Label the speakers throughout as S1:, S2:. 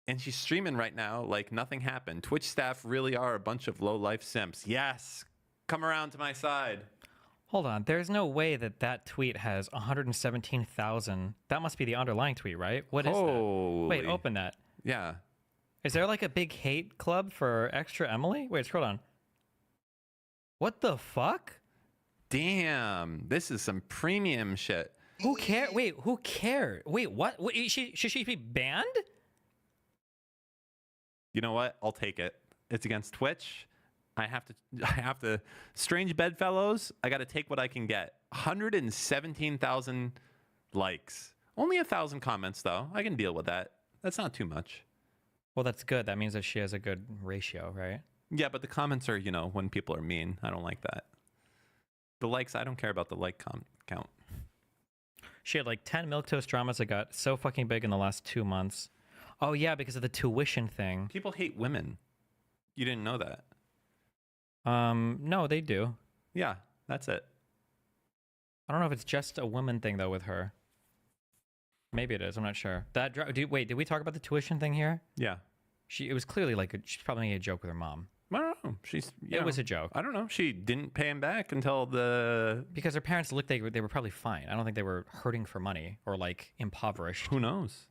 S1: And she's streaming right now like nothing happened. Twitch staff really are a bunch of low-life simps. Yes, come around to my side.
S2: Hold on. There's no way that that tweet has 117,000. That must be the underlying tweet, right? What is that? Wait, open that.
S1: Yeah.
S2: Is there like a big hate club for Extra Emily? Wait, scroll down. What the fuck?
S1: Damn, this is some premium shit.
S2: Who cares? Wait, who cares? Wait, what? Should she be banned?
S1: You know what? I'll take it. It's against Twitch. I have to. Strange bedfellows. I got to take what I can get. 117,000 likes. Only 1,000 comments though. I can deal with that. That's not too much.
S2: Well, that's good. That means that she has a good ratio, right?
S1: Yeah, but the comments are, you know, when people are mean. I don't like that. The likes, I don't care about the like count.
S2: She had like 10 milquetoast dramas that got so fucking big in the last 2 months. Oh yeah, because of the tuition thing.
S1: People hate women. You didn't know that?
S2: No, they do.
S1: Yeah, that's it.
S2: I don't know if it's just a woman thing though with her. Maybe it is. I'm not sure. Wait, did we talk about the tuition thing here?
S1: Yeah.
S2: It was clearly like she's probably making a joke with her mom.
S1: I don't know.
S2: It was a joke.
S1: I don't know. She didn't pay him back until
S2: because her parents looked. They were probably fine. I don't think they were hurting for money or like impoverished.
S1: Who knows?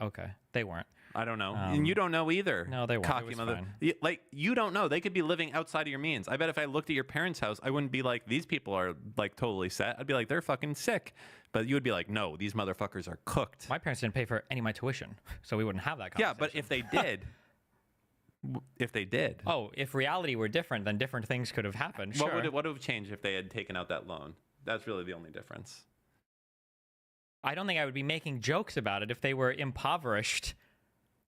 S2: Okay, they weren't.
S1: I don't know, and you don't know either.
S2: No, they weren't.
S1: Cocky mother. Like you don't know. They could be living outside of your means. I bet if I looked at your parents' house, I wouldn't be like, these people are like totally set. I'd be like, they're fucking sick. But you would be like, no, these motherfuckers are cooked.
S2: My parents didn't pay for any of my tuition, so we wouldn't have that conversation.
S1: Yeah, but if they did. If they did.
S2: Oh, if reality were different, then different things could have happened. Sure.
S1: What would have changed if they had taken out that loan? That's really the only difference.
S2: I don't think I would be making jokes about it if they were impoverished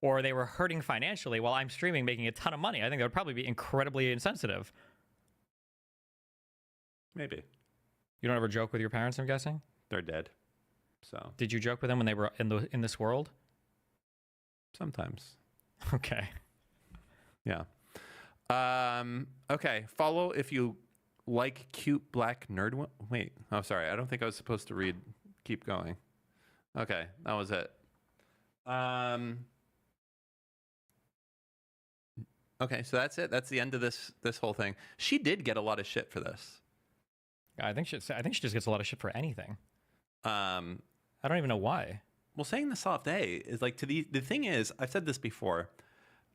S2: or they were hurting financially while I'm streaming making a ton of money. I think that would probably be incredibly insensitive.
S1: Maybe.
S2: You don't ever joke with your parents, I'm guessing?
S1: They're dead. So.
S2: Did you joke with them when they were in this world?
S1: Sometimes.
S2: Okay.
S1: Yeah. Okay. Follow if you like cute black nerd. Wait. Oh, sorry. I don't think I was supposed to read. Keep going. Okay. That was it. Okay. So that's it. That's the end of this whole thing. She did get a lot of shit for this.
S2: I think she just gets a lot of shit for anything. I don't even know why.
S1: Well, saying the soft A is like the thing is, I've said this before.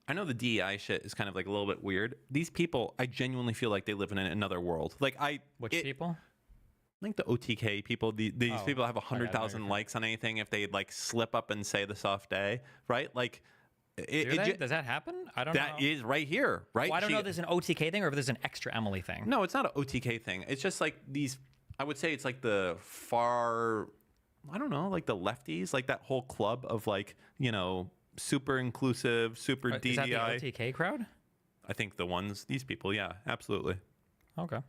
S1: I know the DEI shit is kind of like a little bit weird. These people, I genuinely feel like they live in another world. Like
S2: Which people?
S1: I think the OTK people. These people have 100,000 likes on anything if they like slip up and say the soft A, right? Like,
S2: does that happen? I don't know.
S1: That is right here, right?
S2: Well, I don't know if there's an OTK thing or if there's an Extra Emily thing.
S1: No, it's not an OTK thing. It's just like these. I would say it's like the far. I don't know, like the lefties, like that whole club of like, you know, super inclusive, super DEI.
S2: Is that the OTK crowd?
S1: I think these people, yeah, absolutely.
S2: Okay.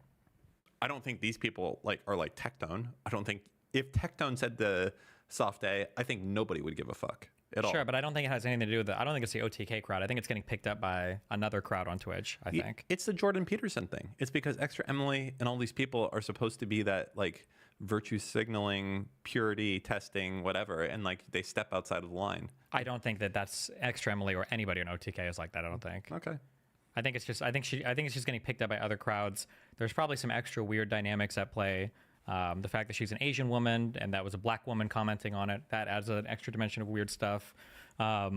S1: I don't think these people are like Tectone. I don't think if Tectone said the soft A, I think nobody would give a fuck at all.
S2: Sure, but I don't think it has anything to do with it. I don't think it's the OTK crowd. I think it's getting picked up by another crowd on Twitch, I think.
S1: It's the Jordan Peterson thing. It's because Extra Emily and all these people are supposed to be that like virtue signaling, purity testing, whatever, and like they step outside of the line.
S2: I don't think that's Extra Emily or anybody on OTK is like that. I don't think.
S1: Okay.
S2: I think it's just getting picked up by other crowds. There's probably some extra weird dynamics at play. The fact that she's an Asian woman and that was a black woman commenting on it, that adds an extra dimension of weird stuff. I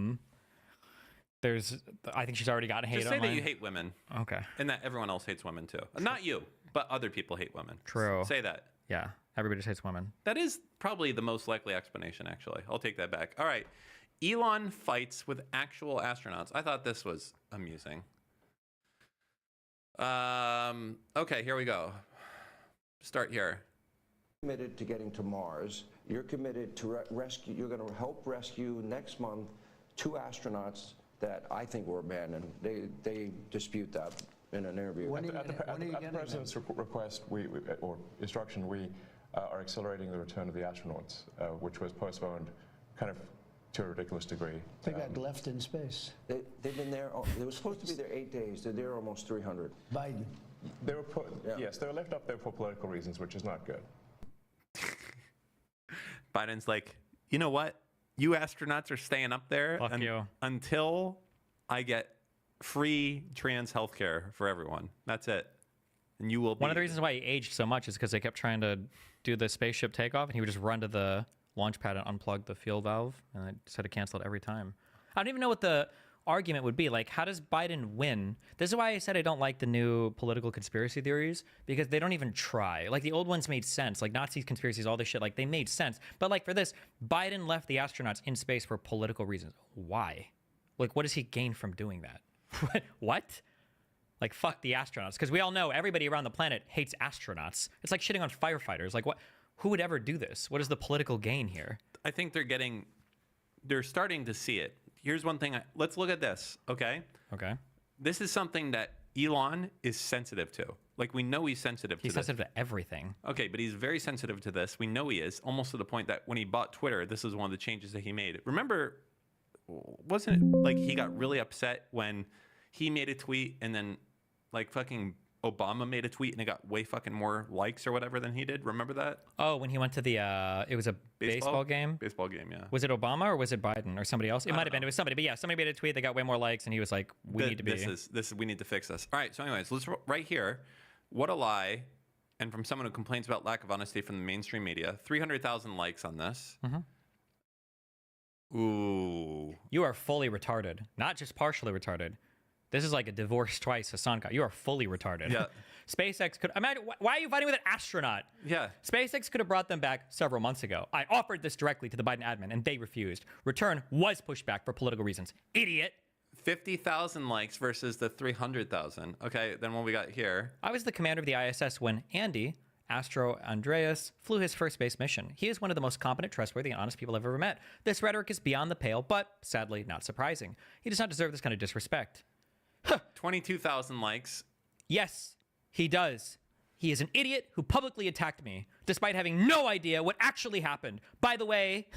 S2: think she's already got hate.
S1: Just say that you hate women.
S2: Okay.
S1: And that everyone else hates women too. Not you, but other people hate women.
S2: True.
S1: Say that.
S2: Yeah. Everybody just hates women.
S1: That is probably the most likely explanation, actually. I'll take that back. All right. Elon fights with actual astronauts. I thought this was amusing. Okay, here we go. Start here.
S3: Committed to getting to Mars. You're committed to rescue. You're going to help rescue next month 2 astronauts that I think were abandoned. They dispute that in an interview.
S4: At the president's request, or instruction, we are accelerating the return of the astronauts, which was postponed, kind of to a ridiculous degree.
S5: They got left in space.
S3: They've been there. They were supposed to be there 8 days. They're there almost 300.
S5: Biden.
S4: They were yes, they were left up there for political reasons, which is not good.
S1: Biden's like, you know what? You astronauts are staying up there
S2: Fuck you.
S1: until I get free trans healthcare for everyone. That's it. And you will be.
S2: One of the reasons why he aged so much is because they kept trying to do the spaceship takeoff, and he would just run to the launch pad and unplug the fuel valve, and I just had to cancel it every time. I don't even know what the argument would be. Like, how does Biden win? This is why I said I don't like the new political conspiracy theories, because they don't even try. Like, the old ones made sense. Like, Nazi conspiracies, all this shit, like, they made sense. But, like, for this, Biden left the astronauts in space for political reasons. Why? Like, what does he gain from doing that? What? Like, fuck the astronauts. Because we all know everybody around the planet hates astronauts. It's like shitting on firefighters. Like, what? Who would ever do this? What is the political gain here?
S1: I think they're starting to see it. Here's one thing. Let's look at this, okay?
S2: Okay.
S1: This is something that Elon is sensitive to. Like, we know he's sensitive
S2: He's
S1: to this.
S2: sensitive to everything.
S1: Okay, but he's very sensitive to this. We know he is, almost to the point that when he bought Twitter, this is one of the changes that he made. Remember, wasn't it like he got really upset when he made a tweet and then like fucking Obama made a tweet and it got way fucking more likes or whatever than he did? Remember that?
S2: Oh, when he went to the, it was a baseball game?
S1: Baseball game, yeah.
S2: Was it Obama or was it Biden or somebody else? It might have been. It was somebody. But yeah, somebody made a tweet. They got way more likes, and he was like, "We need to be."
S1: We need to fix this. All right. So, anyways, let's right here. What a lie! And from someone who complains about lack of honesty from the mainstream media, 300,000 likes on this. Ooh.
S2: You are fully retarded, not just partially retarded. This is like a divorce twice, Hassan. You are fully retarded.
S1: Yeah.
S2: SpaceX could imagine. Why are you fighting with an astronaut?
S1: Yeah.
S2: SpaceX could have brought them back several months ago. I offered this directly to the Biden admin, and they refused. Return was pushed back for political reasons. Idiot.
S1: 50,000 likes versus the 300,000. Okay, then what we got here?
S2: I was the commander of the ISS when Andy, Astro Andreas, flew his first space mission. He is one of the most competent, trustworthy, and honest people I've ever met. This rhetoric is beyond the pale, but sadly not surprising. He does not deserve this kind of disrespect.
S1: 22,000 likes.
S2: Yes, he does. He is an idiot who publicly attacked me, despite having no idea what actually happened. By the way,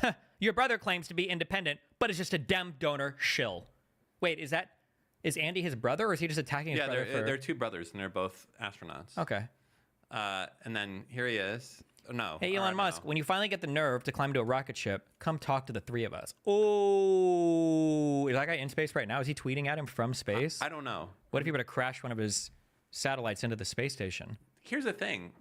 S2: your brother claims to be independent, but is just a Dem donor shill. Wait, is Andy his brother, or is he just attacking his brother?
S1: Yeah, they're two brothers, and they're both astronauts.
S2: Okay.
S1: And then here he is. No.
S2: Hey, Elon
S1: no.
S2: Musk, when you finally get the nerve to climb into a rocket ship, come talk to the three of us. Oh, is that guy in space right now? Is he tweeting at him from space?
S1: I don't know.
S2: What if he were to crash one of his satellites into the space station?
S1: Here's the thing.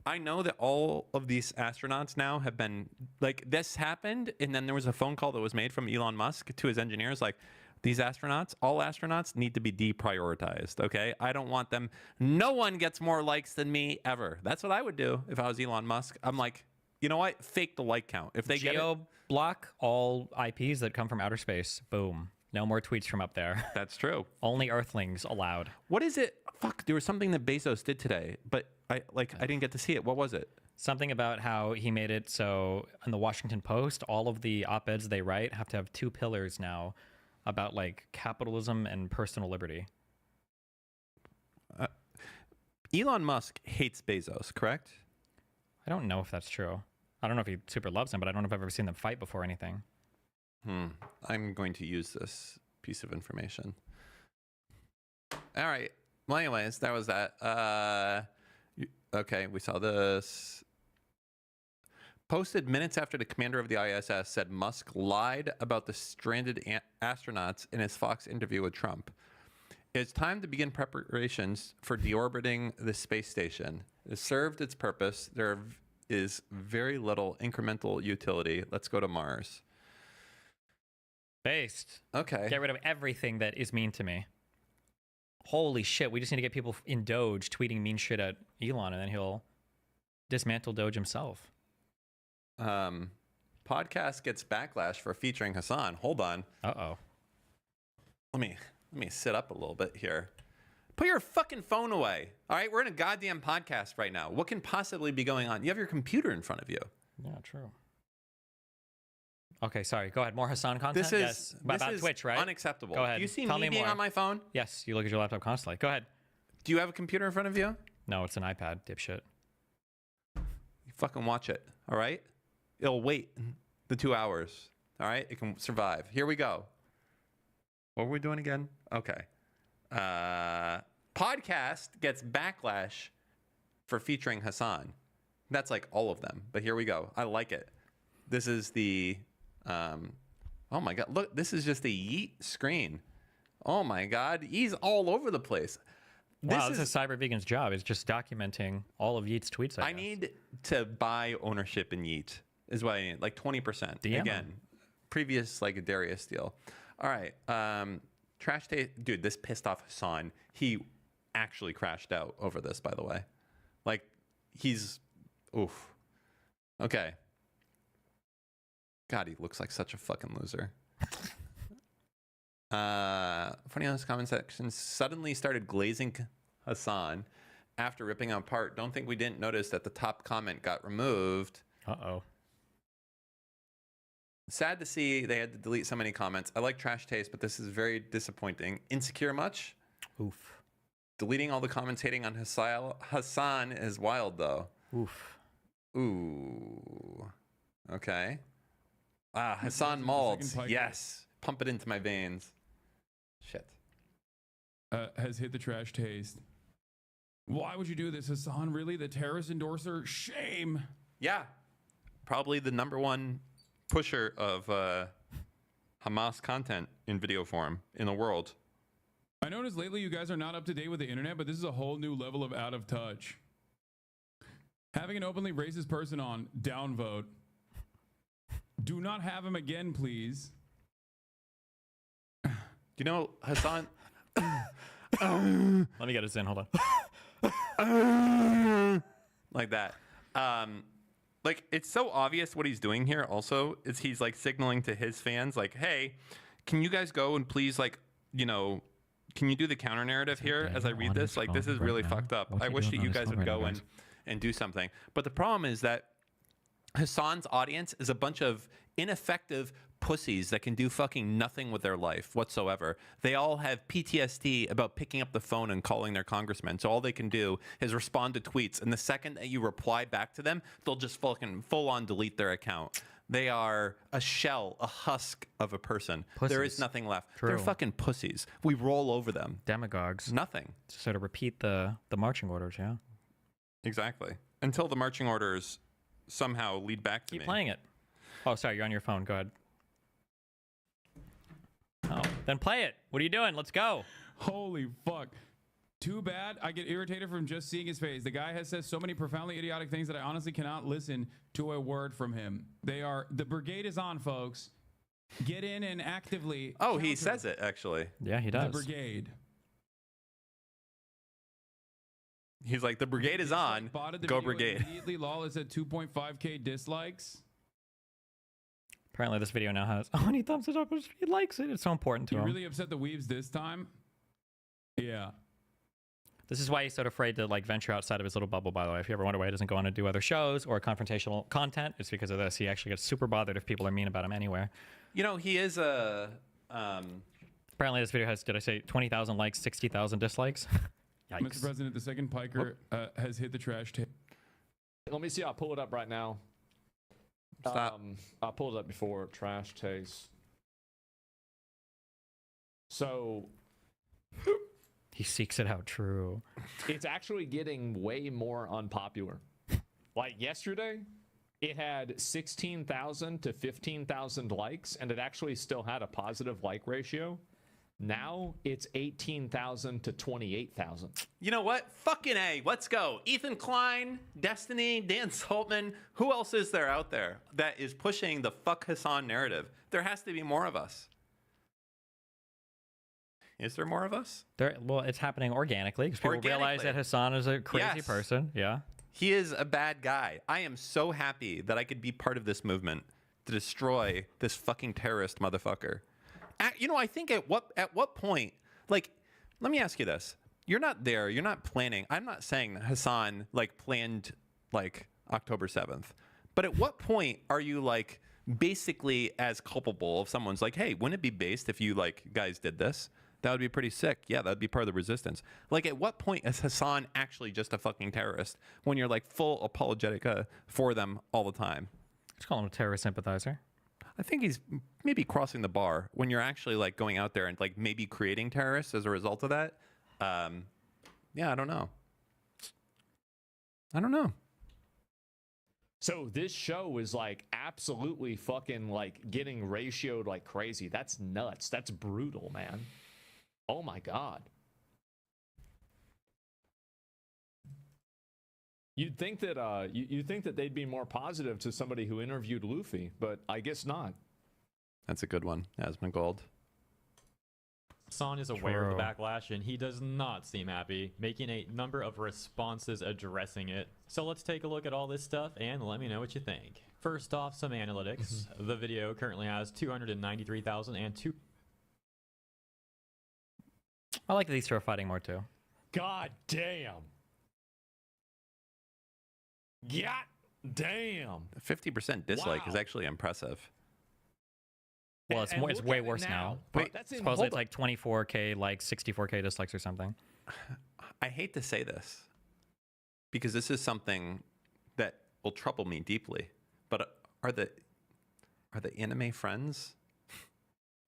S1: I know that all of these astronauts now have been, like, this happened, and then there was a phone call that was made from Elon Musk to his engineers, like, these astronauts, all astronauts need to be deprioritized, okay? I don't want them. No one gets more likes than me ever. That's what I would do if I was Elon Musk. I'm like, you know what? Fake the like count. If they get it,
S2: block all IPs that come from outer space. Boom. No more tweets from up there.
S1: that's true.
S2: Only Earthlings allowed.
S1: What is it? Fuck, there was something that Bezos did today, but I didn't get to see it. What was it?
S2: Something about how he made it so in the Washington Post, all of the op-eds they write have to have two pillars now about like capitalism and personal liberty.
S1: Elon Musk hates Bezos, correct?
S2: I don't know if that's true. I don't know if he super loves him, but I don't know if I've ever seen them fight before or anything.
S1: I'm going to use this piece of information. All right. Well, anyways, that was that. Okay, we saw this. Posted minutes after the commander of the ISS said Musk lied about the stranded astronauts in his Fox interview with Trump. It's time to begin preparations for deorbiting the space station. It served its purpose. There is very little incremental utility. Let's go to Mars.
S2: Based.
S1: Okay.
S2: Get rid of everything that is mean to me. Holy shit, we just need to get people in Doge tweeting mean shit at Elon, and then he'll dismantle Doge himself.
S1: Podcast gets backlash for featuring Hassan. Hold on.
S2: Uh-oh.
S1: Let me sit up a little bit here. Put your fucking phone away. All right, we're in a goddamn podcast right now. What can possibly be going on? You have your computer in front of you.
S2: Yeah, true. Okay, sorry. Go ahead. More Hassan content?
S1: This is
S2: yes. About Twitch, right?
S1: Unacceptable.
S2: Go ahead.
S1: Do you see
S2: Tell
S1: me
S2: me
S1: being
S2: more.
S1: on my phone?
S2: Yes, you look at your laptop constantly. Go ahead.
S1: Do you have a computer in front of you?
S2: No, it's an iPad, dipshit.
S1: You fucking watch it, all right? It'll wait the 2 hours, all right? It can survive. Here we go. What were we doing again? Okay. Podcast gets backlash for featuring Hassan. That's like all of them, but here we go. I like it. This is the Oh my God, look, this is just a Yeet screen. Oh my God, he's all over the place.
S2: Wow, this is Cyber Vegan's job, is just documenting all of Yeet's tweets. I guess.
S1: need to buy ownership in Yeet, is what I need, like 20%.
S2: DM
S1: Again, previous like a Darius deal. All right, Trash Taste, dude, this pissed off Hassan. He actually crashed out over this, by the way. Like, he's, oof. Okay. God, he looks like such a fucking loser. Funny how this comment section suddenly started glazing Hassan after ripping him apart. Don't think we didn't notice that the top comment got removed.
S2: Uh-oh.
S1: Sad to see they had to delete so many comments. I like Trash Taste, but this is very disappointing. Insecure much?
S2: Oof.
S1: Deleting all the comments hating on Hassan is wild, though.
S2: Oof.
S1: Ooh. Okay. Hassan Malds. Yes. Pump it into my veins. Shit.
S6: Has hit the Trash Taste. Why would you do this, Hassan? Really? The terrorist endorser? Shame.
S1: Yeah. Probably the #1 pusher of Hamas content in video form in the world.
S6: I noticed lately you guys are not up to date with the internet, but this is a whole new level of out of touch. Having an openly racist person on, downvote. Do not have him again, please.
S1: You know, Hassan.
S2: Let me get us in. Hold
S1: on. Like that. Like, it's so obvious what he's doing here also is he's like signaling to his fans like, hey, can you guys go and please, like, you know, can you do the counter narrative here as I read this? Like, this is really fucked up. I wish that you guys would go and do something. But the problem is that Hassan's audience is a bunch of ineffective pussies that can do fucking nothing with their life whatsoever. They all have PTSD about picking up the phone and calling their congressman. So all they can do is respond to tweets. And the second that you reply back to them, they'll just fucking full on delete their account. They are a shell, a husk of a person.
S2: Pussies.
S1: There is nothing left.
S2: True.
S1: They're fucking pussies. We roll over them.
S2: Demagogues.
S1: Nothing.
S2: To sort of repeat the marching orders, yeah.
S1: Exactly. Until the marching orders somehow lead back to me.
S2: Keep playing it. Oh, sorry, you're on your phone. Go ahead. Oh, then play it. What are you doing? Let's go.
S6: Holy fuck. Too bad I get irritated from just seeing his face. The guy has said so many profoundly idiotic things that I honestly cannot listen to a word from him. The brigade is on, folks. Get in and actively.
S1: Oh, he says it, actually.
S2: Yeah, he does.
S6: The brigade.
S1: He's like, the brigade is on. Go brigade.
S6: Immediately, lol is at 2.5K dislikes.
S2: Apparently, this video now has. Oh, and he thumbs it up. He likes it. It's so important to him.
S6: You really upset the weebs this time? Yeah.
S2: This is why he's so afraid to like venture outside of his little bubble, by the way. If you ever wonder why he doesn't go on to do other shows or confrontational content, it's because of this. He actually gets super bothered if people are mean about him anywhere.
S1: You know, he is a...
S2: Apparently this video has, did I say 20,000 likes, 60,000 dislikes? Yikes.
S6: Mr. President, the second piker has hit the trash tape.
S7: Let me see. I'll pull it up right now.
S1: Stop.
S7: I pulled it up before Trash Taste. So...
S2: He seeks it out, true.
S7: It's actually getting way more unpopular. Like yesterday, it had 16,000 to 15,000 likes, and it actually still had a positive like ratio. Now it's 18,000 to 28,000.
S1: You know what? Fucking A. Let's go. Ethan Klein, Destiny, Dan Saltman. Who else is there out there that is pushing the fuck Hassan narrative? There has to be more of us. Is there more of us?
S2: Well, it's happening organically because people realize that Hassan is a crazy person. Yeah.
S1: He is a bad guy. I am so happy that I could be part of this movement to destroy this fucking terrorist motherfucker. You know, I think at what point, like, let me ask you this. You're not there. You're not planning. I'm not saying that Hassan, like, planned, like, October 7th. But at what point are you, like, basically as culpable if someone's like, hey, wouldn't it be based if you, like, guys did this? That would be pretty sick. Yeah, that would be part of the resistance. Like, at what point is Hassan actually just a fucking terrorist when you're, like, full apologetic for them all the time?
S2: Let's call him a terrorist sympathizer.
S1: I think he's maybe crossing the bar when you're actually, like, going out there and, like, maybe creating terrorists as a result of that. Yeah, I don't know.
S7: So this show is like absolutely fucking like getting ratioed like crazy. That's nuts. That's brutal, man. Oh my God. You'd think that you'd think that they'd be more positive to somebody who interviewed Luffy, but I guess not.
S1: That's a good one, Asmongold.
S8: Hassan is aware of
S2: True.
S8: the backlash and he does not seem happy, making a number of responses addressing it. So let's take a look at all this stuff and let me know what you think. First off, some analytics. The video currently has 293,000 and two.
S2: I like that these two are fighting more too.
S7: God damn. God damn.
S1: 50% dislike is
S7: Wow.
S1: actually impressive.
S2: Well, it's
S7: And
S2: more. It's
S7: look
S2: way
S7: at it
S2: worse now.
S1: Wait,
S7: that's in,
S2: Supposedly
S7: hold
S2: it's like 24K, like 64K dislikes or something.
S1: I hate to say this because this is something that will trouble me deeply. But are the anime friends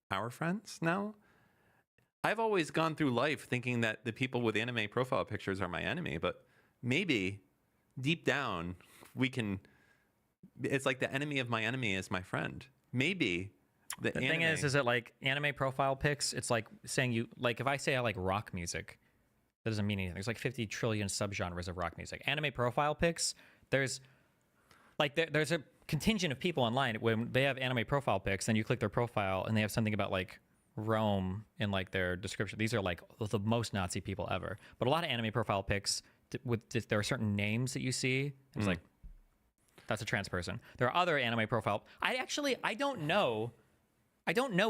S1: our friends now? I've always gone through life thinking that the people with anime profile pictures are my enemy, but maybe deep down we can. It's like the enemy of my enemy is my friend. Maybe the
S2: Thing is that like anime profile pics, it's like saying you like if I say I like rock music, that doesn't mean anything. There's like 50 trillion subgenres of rock music. Anime profile pics, there's there's a contingent of people online when they have anime profile pics, then you click their profile and they have something about like Rome in like their description. These are like the most Nazi people ever. But a lot of anime profile pics there are certain names that you see. It's like that's a trans person. There are other anime profile. I don't know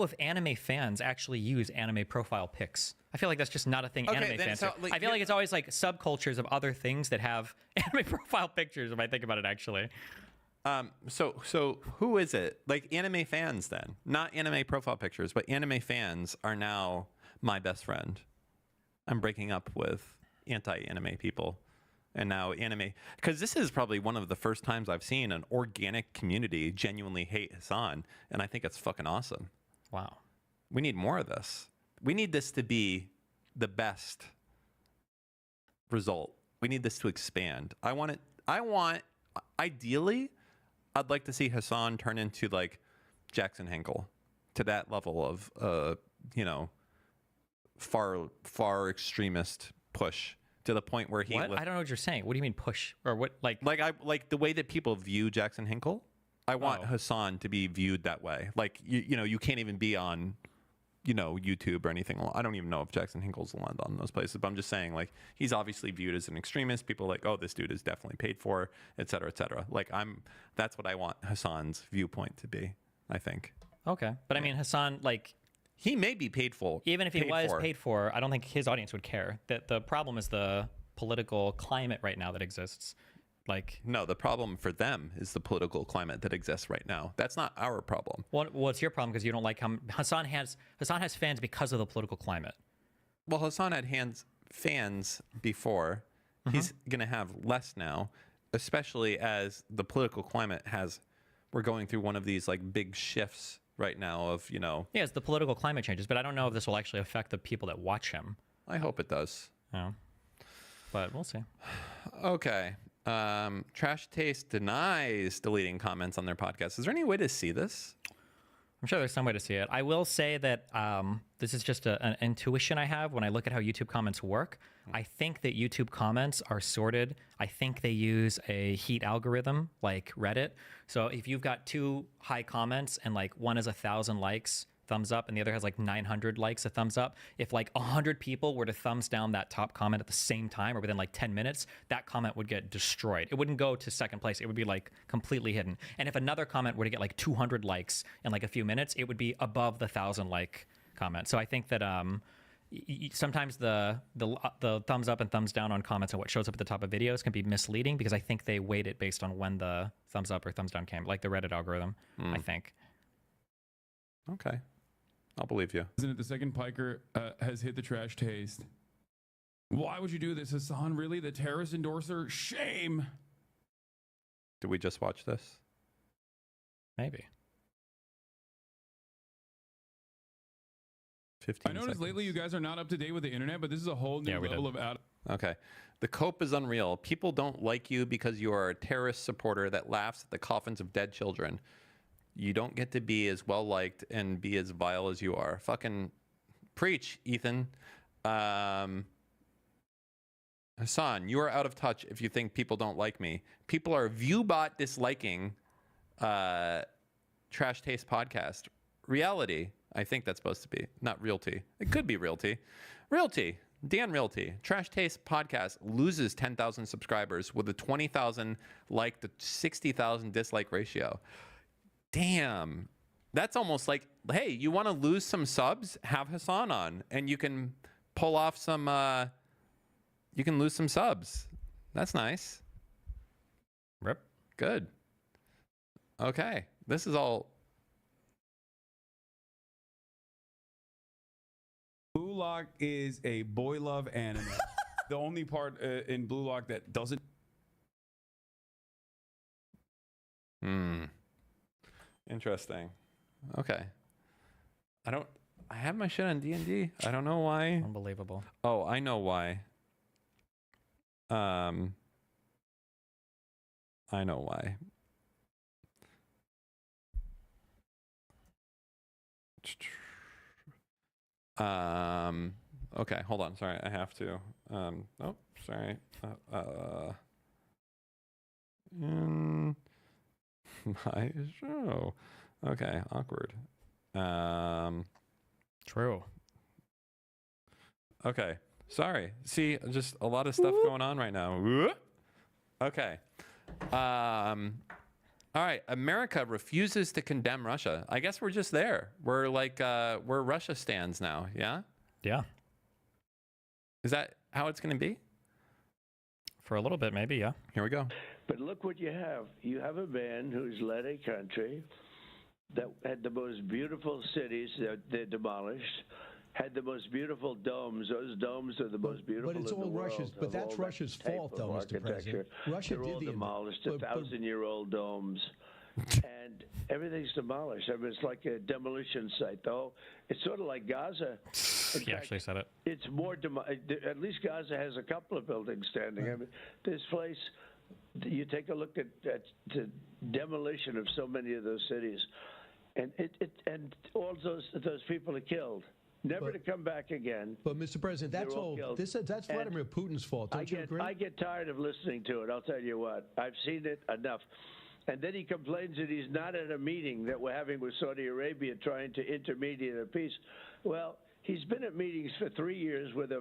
S2: if anime fans actually use anime profile pics. I feel like that's just not a thing anime fans do. I feel like it's always like subcultures of other things that have anime profile pictures, if I think about it actually.
S1: So who is it? Like anime fans then? Not anime profile pictures, but anime fans are now my best friend. I'm breaking up with anti-anime people. And now anime, because this is probably one of the first times I've seen an organic community genuinely hate Hassan, and I think it's fucking awesome.
S2: Wow.
S1: We need more of this. We need this to be the best result. We need this to expand. Ideally, I'd like to see Hassan turn into like Jackson Hinkle to that level of, far extremist push. To the point where he
S2: What? I don't know what you're saying. What do you mean push or what? Like
S1: like the way that people view Jackson Hinkle. I want
S2: Oh.
S1: Hassan to be viewed that way. Like you can't even be on, YouTube or anything. I don't even know if Jackson Hinkle's allowed on those places. But I'm just saying, like he's obviously viewed as an extremist. People are like, oh, this dude is definitely paid for, et cetera, et cetera. Like that's what I want Hassan's viewpoint to be. I think
S2: okay, but I mean Hassan like.
S1: he may be paid for.
S2: Even if he was paid for, I don't think his audience would care. That the problem is the political climate right now that exists. Like,
S1: No, the problem for them is the political climate that exists right now. That's not our problem.
S2: what's your problem? Because you don't like how Hassan has fans because of the political climate.
S1: Well, Hassan had fans before. He's going to have less now, especially as the political climate we're going through one of these like big shifts right now of,
S2: Yes, the political climate changes, but I don't know if this will actually affect the people that watch him.
S1: I hope it does.
S2: But we'll see.
S1: Okay. Trash Taste denies deleting comments on their podcast. Is there any way to see this?
S2: I'm sure there's some way to see it. I will say that this is just an intuition I have when I look at how YouTube comments work. I think that YouTube comments are sorted. I think they use a heat algorithm like Reddit. So if you've got two high comments and like one has 1,000 likes, thumbs up, and the other has like 900 likes, a thumbs up, if like 100 people were to thumbs down that top comment at the same time or within like 10 minutes, that comment would get destroyed. It wouldn't go to second place. It would be like completely hidden. And if another comment were to get like 200 likes in like a few minutes, it would be above the 1,000 like comment. So I think that sometimes the thumbs up and thumbs down on comments and what shows up at the top of videos can be misleading because I think they weight it based on when the thumbs up or thumbs down came, like the Reddit algorithm, I think.
S1: Okay. I'll believe you.
S6: Isn't it the second piker has hit the Trash Taste? Why would you do this, Hassan? Really? The terrorist endorser? Shame.
S1: Did we just watch this?
S2: Maybe.
S1: 15
S6: I noticed lately you guys are not up to date with the internet, but this is a whole new
S2: Yeah, we
S6: level
S2: did.
S6: of out.
S1: Okay. The cope is unreal. People don't like you because you are a terrorist supporter that laughs at the coffins of dead children. You don't get to be as well liked and be as vile as you are. Fucking preach, Ethan. Hassan, you are out of touch if you think people don't like me. People are viewbot disliking Trash Taste Podcast. Reality, I think that's supposed to be. Not Realty. It could be Realty. Realty. Dan Realty. Trash Taste Podcast loses 10,000 subscribers with a 20,000 like to 60,000 dislike ratio. Damn. That's almost like, hey, you want to lose some subs? Have Hassan on, and you can pull off some, you can lose some subs. That's nice.
S2: Rip.
S1: Good. Okay. This is all.
S6: Blue Lock is a boy love anime. The only part in Blue Lock that doesn't.
S1: Interesting. Okay. I have my shit on D&D. I don't know why.
S2: Unbelievable.
S1: Oh, I know why. I know why. Okay, hold on. Sorry, I have to. Oh, sorry. In my show. Okay, awkward.
S2: True.
S1: Okay, sorry. See, just a lot of stuff going on right now. Okay. All right. America refuses to condemn Russia. I guess we're just there. We're like, we're Russia stands now. Yeah.
S2: Yeah.
S1: Is that how it's going to be?
S2: For a little bit, maybe. Yeah.
S1: Here we go.
S9: But look what you have. You have a man who's led a country that had the most beautiful cities that they demolished, had the most beautiful domes. Those domes are the most beautiful
S5: But it's
S9: in the
S5: all
S9: world.
S5: Russia's. But
S9: of
S5: that's
S9: all that
S5: Russia's
S9: type
S5: fault,
S9: of
S5: though, Mr.
S9: architecture.
S5: President. Russia
S9: They're all
S5: did the
S9: demolished.
S5: but-
S9: 1,000-year-old domes. And everything's demolished. I mean, it's like a demolition site, though. It's sort of like Gaza.
S2: He actually said it.
S9: It's more, at least Gaza has a couple of buildings standing. I mean, this place, you take a look at the demolition of so many of those cities, and and all those people are killed, never to come back again.
S5: But Mr. President, that's
S9: They're all
S5: all.
S9: killed.
S5: That's Vladimir Putin's fault. Don't you agree?
S9: I get tired of listening to it. I'll tell you what. I've seen it enough. And then he complains that he's not at a meeting that we're having with Saudi Arabia trying to intermediate a peace. Well, he's been at meetings for 3 years with a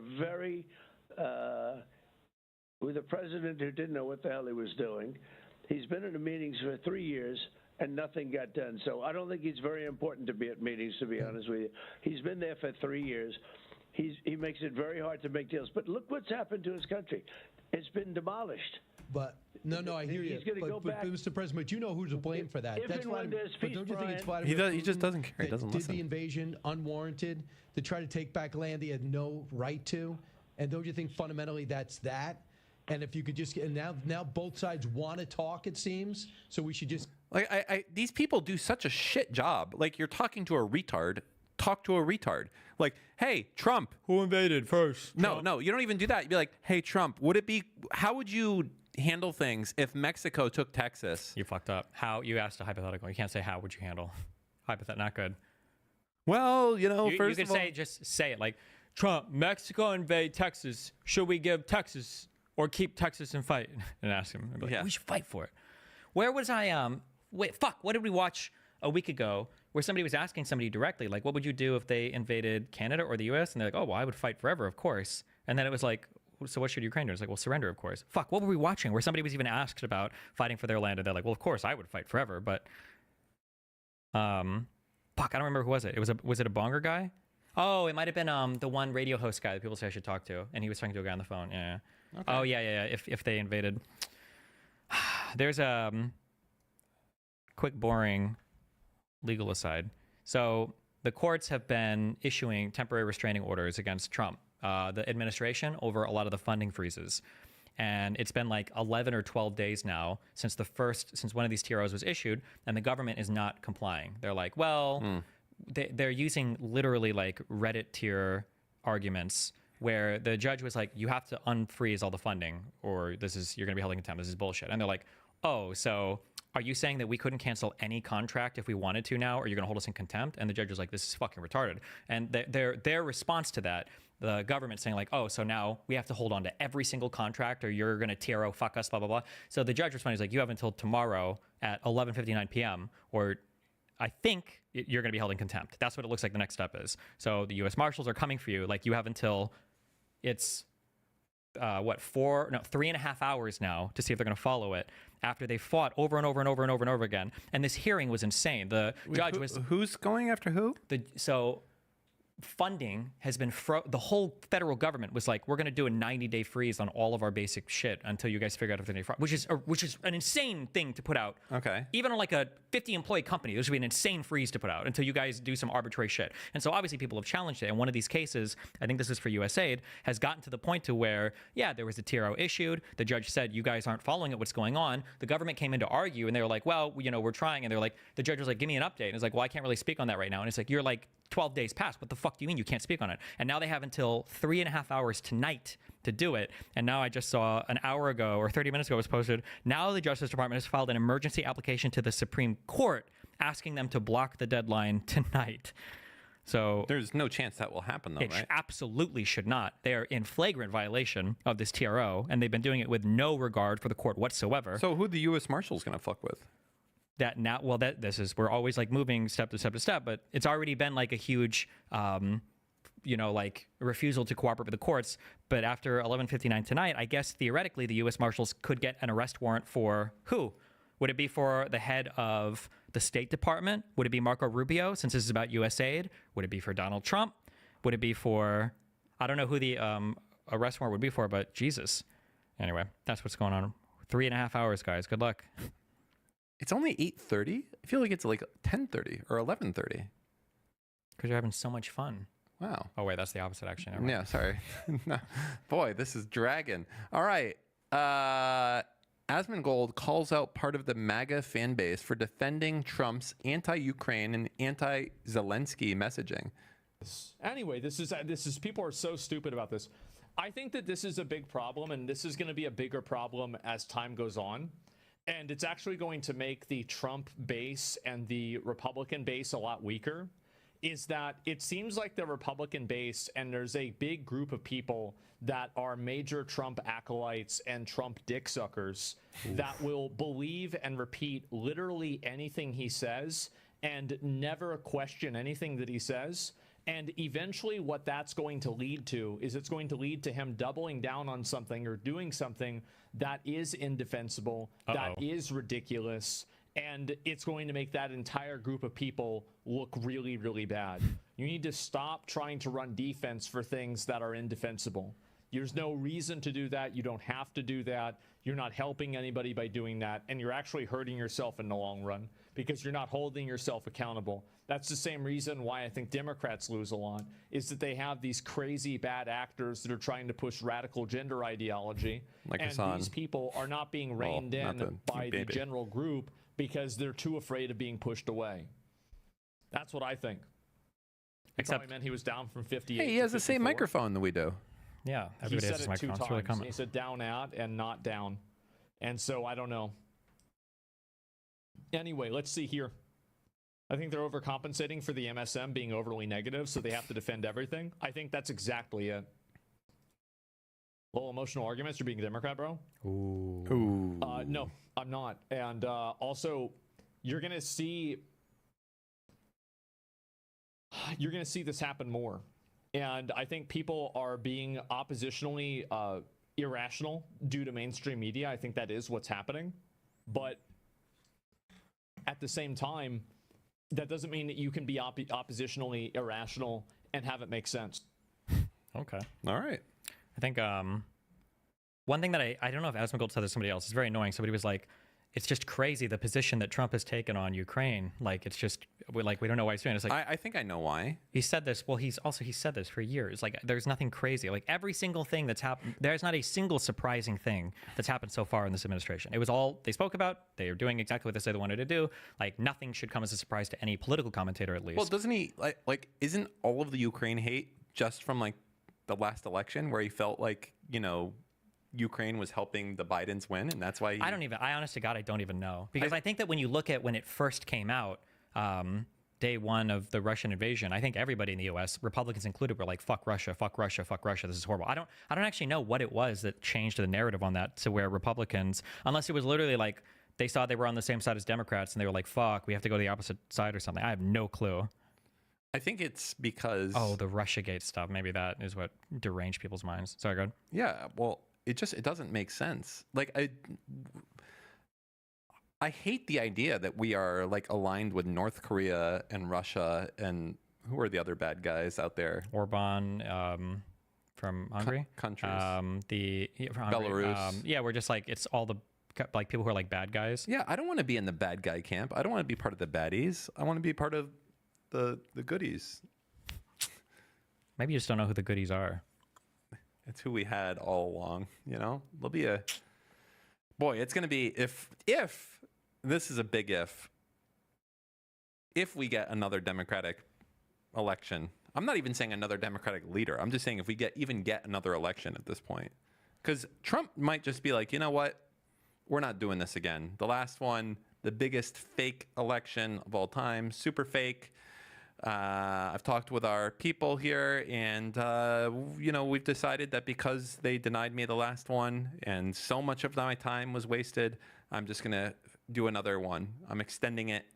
S9: president who didn't know what the hell he was doing. He's been in the meetings for 3 years and nothing got done. So I don't think he's very important to be at meetings, to be honest with you. He's been there for 3 years. He makes it very hard to make deals. But look what's happened to his country. It's been demolished.
S5: But no, I hear you.
S9: He's gonna go
S5: But
S9: back.
S5: Mr. President, but you know who's to blame for that.
S9: If and when there's
S5: but
S9: peace,
S5: don't you think it's
S9: Brian-
S5: Vladimir
S1: He just
S5: Putin
S1: doesn't care. He
S5: that
S1: doesn't
S5: did
S1: listen.
S5: the invasion unwarranted to try to take back land he had no right to? And don't you think fundamentally that's that? And if you could just and now both sides want to talk, it seems. So we should just
S1: Like these people do such a shit job. Like you're talking to a retard. Talk to a retard. Like, hey, Trump.
S2: Who invaded first?
S1: No, you don't even do that. You'd be like, hey, Trump, how would you handle things if Mexico took Texas?
S2: You fucked up. How? You asked a hypothetical. You can't say how would you handle. Hypothetical, not good.
S1: Well, you know,
S2: You
S1: first
S2: could
S1: of all,
S2: say, just say it like, Trump, Mexico invade Texas. Should we give Texas or keep Texas and fight? And ask him. I'd be like,
S1: Yeah.
S2: we should fight for it. Where was I? Wait, fuck. What did we watch a week ago where somebody was asking somebody directly, like, what would you do if they invaded Canada or the U.S.? And they're like, oh, well, I would fight forever, of course. And then it was like, so what should Ukraine do? It's like, well, surrender, of course. Fuck, what were we watching? Where somebody was even asked about fighting for their land, and they're like, well, of course, I would fight forever. But, fuck, I don't remember who was it. Was it a Bonger guy? Oh, it might have been the one radio host guy that people say I should talk to, and he was talking to a guy on the phone. Yeah. Okay. Oh, yeah. If they invaded, there's a quick, boring legal aside. So the courts have been issuing temporary restraining orders against Trump, the administration, over a lot of the funding freezes. And it's been like 11 or 12 days now since one of these TROs was issued, and the government is not complying. They're like, well, they're using literally like Reddit tier arguments where the judge was like, you have to unfreeze all the funding or you're going to be held in contempt. This is bullshit. And they're like, oh, so are you saying that we couldn't cancel any contract if we wanted to now, or you're going to hold us in contempt? And the judge was like, this is fucking retarded. And their response to that, the government saying like, oh, so now we have to hold on to every single contract or you're going to TRO fuck us, blah, blah, blah. So the judge responded, he's like, you have until tomorrow at 11:59 p.m. or I think you're going to be held in contempt. That's what it looks like the next step is. So the U.S. Marshals are coming for you. Like you have until it's 3.5 hours now to see if they're going to follow it after they fought over and over and over and over and over again. And this hearing was insane. The judge was
S1: Who's going after who?
S2: so funding has been the whole federal government was like, we're going to do a 90-day freeze on all of our basic shit until you guys figure out if there's any fraud, which is an insane thing to put out.
S1: Okay.
S2: Even on like a 50-employee company, there should be an insane freeze to put out until you guys do some arbitrary shit. And so obviously people have challenged it. And one of these cases, I think this is for USAID, has gotten to the point to where, yeah, there was a TRO issued. The judge said, you guys aren't following it. What's going on? The government came in to argue and they were like, well, we're trying. And they're like, the judge was like, give me an update. And it's like, well, I can't really speak on that right now. And it's like, you're like 12 days past. What the fuck do you mean you can't speak on it? And now they have until 3.5 hours tonight to do it. And now I just saw an hour ago or 30 minutes ago was posted. Now the Justice Department has filed an emergency application to the Supreme Court asking them to block the deadline tonight. So
S1: There's no chance that will happen, though,
S2: it
S1: right?
S2: absolutely should not. They are in flagrant violation of this TRO, and they've been doing it with no regard for the court whatsoever.
S1: So who the U.S. Marshals going to fuck with?
S2: That now, well, that this is, we're always like moving step to step to step, but it's already been like a huge, like refusal to cooperate with the courts. But after 11:59 tonight, I guess theoretically the U.S. Marshals could get an arrest warrant for who? Would it be for the head of the State Department? Would it be Marco Rubio, since this is about USAID? Would it be for Donald Trump? Would it be for, I don't know who the arrest warrant would be for, but Jesus. Anyway, that's what's going on. 3.5 hours, guys. Good luck.
S1: It's only 8:30. I feel like it's like 10:30 or 11:30.
S2: Because you're having so much fun.
S1: Wow.
S2: Oh, wait, that's the opposite, actually. Never mind.
S1: Yeah, sorry. No. Boy, this is dragging. All right. Asmongold calls out part of the MAGA fan base for defending Trump's anti-Ukraine and anti-Zelensky messaging.
S7: Anyway, this is people are so stupid about this. I think that this is a big problem, and this is going to be a bigger problem as time goes on. And it's actually going to make the Trump base and the Republican base a lot weaker. Is that it seems like the Republican base, and there's a big group of people that are major Trump acolytes and Trump dicksuckers that will believe and repeat literally anything he says and never question anything that he says. And eventually what that's going to lead to is it's going to lead to him doubling down on something or doing something that is indefensible, that is ridiculous, and it's going to make that entire group of people look really, really bad. You need to stop trying to run defense for things that are indefensible. There's no reason to do that. You don't have to do that. You're not helping anybody by doing that, and you're actually hurting yourself in the long run because you're not holding yourself accountable. That's the same reason why I think Democrats lose a lot, is that they have these crazy bad actors that are trying to push radical gender ideology,
S1: Like
S7: and
S1: Hassan.
S7: these people are not being reined
S1: not
S7: in
S1: the
S7: by the
S1: baby.
S7: general group because they're too afraid of being pushed away. That's what I think. It
S2: Except-
S7: probably meant he was down from 58
S1: Hey, he
S7: to
S1: has the same
S7: 54.
S1: microphone that we do.
S2: Yeah,
S7: He
S2: everybody
S7: said
S2: has his
S7: it 2
S2: microphone. It's really
S7: times.
S2: common.
S7: He said down at and not down. And so I don't know. Anyway, let's see here. I think they're overcompensating for the MSM being overly negative, so they have to defend everything. I think that's exactly it. Little emotional arguments. You're being a Democrat, bro?
S1: Ooh.
S7: No, I'm not. And also, you're gonna see this happen more. And I think people are being oppositionally irrational due to mainstream media. I think that is what's happening. But at the same time, that doesn't mean that you can be oppositionally irrational and have it make sense.
S2: Okay.
S1: All right.
S2: I think one thing that I don't know if Asmongold said this to somebody else. It's very annoying. Somebody was like, it's just crazy the position that Trump has taken on Ukraine. Like, it's just, we don't know why he's doing it. It's like,
S1: I think I know why.
S2: he said this. Well, he said this for years. Like, there's nothing crazy. Like, every single thing that's happened, there's not a single surprising thing that's happened so far in this administration. It was all they spoke about. They are doing exactly what they said they wanted to do. Like, nothing should come as a surprise to any political commentator, at least.
S1: Well, doesn't he like isn't all of the Ukraine hate just from like the last election where he felt like, Ukraine was helping the Bidens win, and that's why
S2: I honest to God, I don't even know. Because I think that when you look at when it first came out, day one of the Russian invasion, I think everybody in the U.S., Republicans included, were like, fuck Russia, fuck Russia, fuck Russia, this is horrible. I don't actually know what it was that changed the narrative on that to where Republicans, unless it was literally like they saw they were on the same side as Democrats and they were like, fuck, we have to go to the opposite side or something. I have no clue.
S1: I think it's because...
S2: Oh, the Russiagate stuff. Maybe that is what deranged people's minds. Sorry, go ahead.
S1: Yeah, well, it doesn't make sense. Like, I hate the idea that we are like aligned with North Korea and Russia and who are the other bad guys out there?
S2: Orban from Hungary.
S1: Countries.
S2: From Hungary.
S1: Belarus.
S2: Yeah, we're just like, it's all the like people who are like bad guys.
S1: Yeah, I don't want to be in the bad guy camp. I don't want to be part of the baddies. I want to be part of the goodies.
S2: Maybe you just don't know who the goodies are.
S1: It's who we had all along, There'll be it's going to be if this is a big if we get another Democratic election. I'm not even saying another Democratic leader. I'm just saying if we get another election at this point. Cuz Trump might just be like, "You know what? We're not doing this again. The last one, the biggest fake election of all time, super fake. I've talked with our people here, and we've decided that because they denied me the last one, and so much of my time was wasted, I'm just gonna do another one. I'm extending it.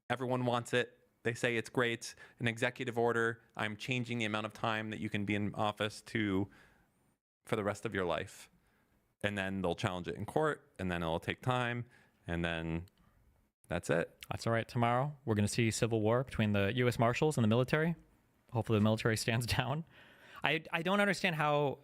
S1: Everyone wants it. They say it's great. An executive order. I'm changing the amount of time that you can be in office for the rest of your life." And then they'll challenge it in court, and then it'll take time, and then that's it.
S2: That's all right. Tomorrow, we're going to see civil war between the U.S. Marshals and the military. Hopefully the military stands down. I don't understand how...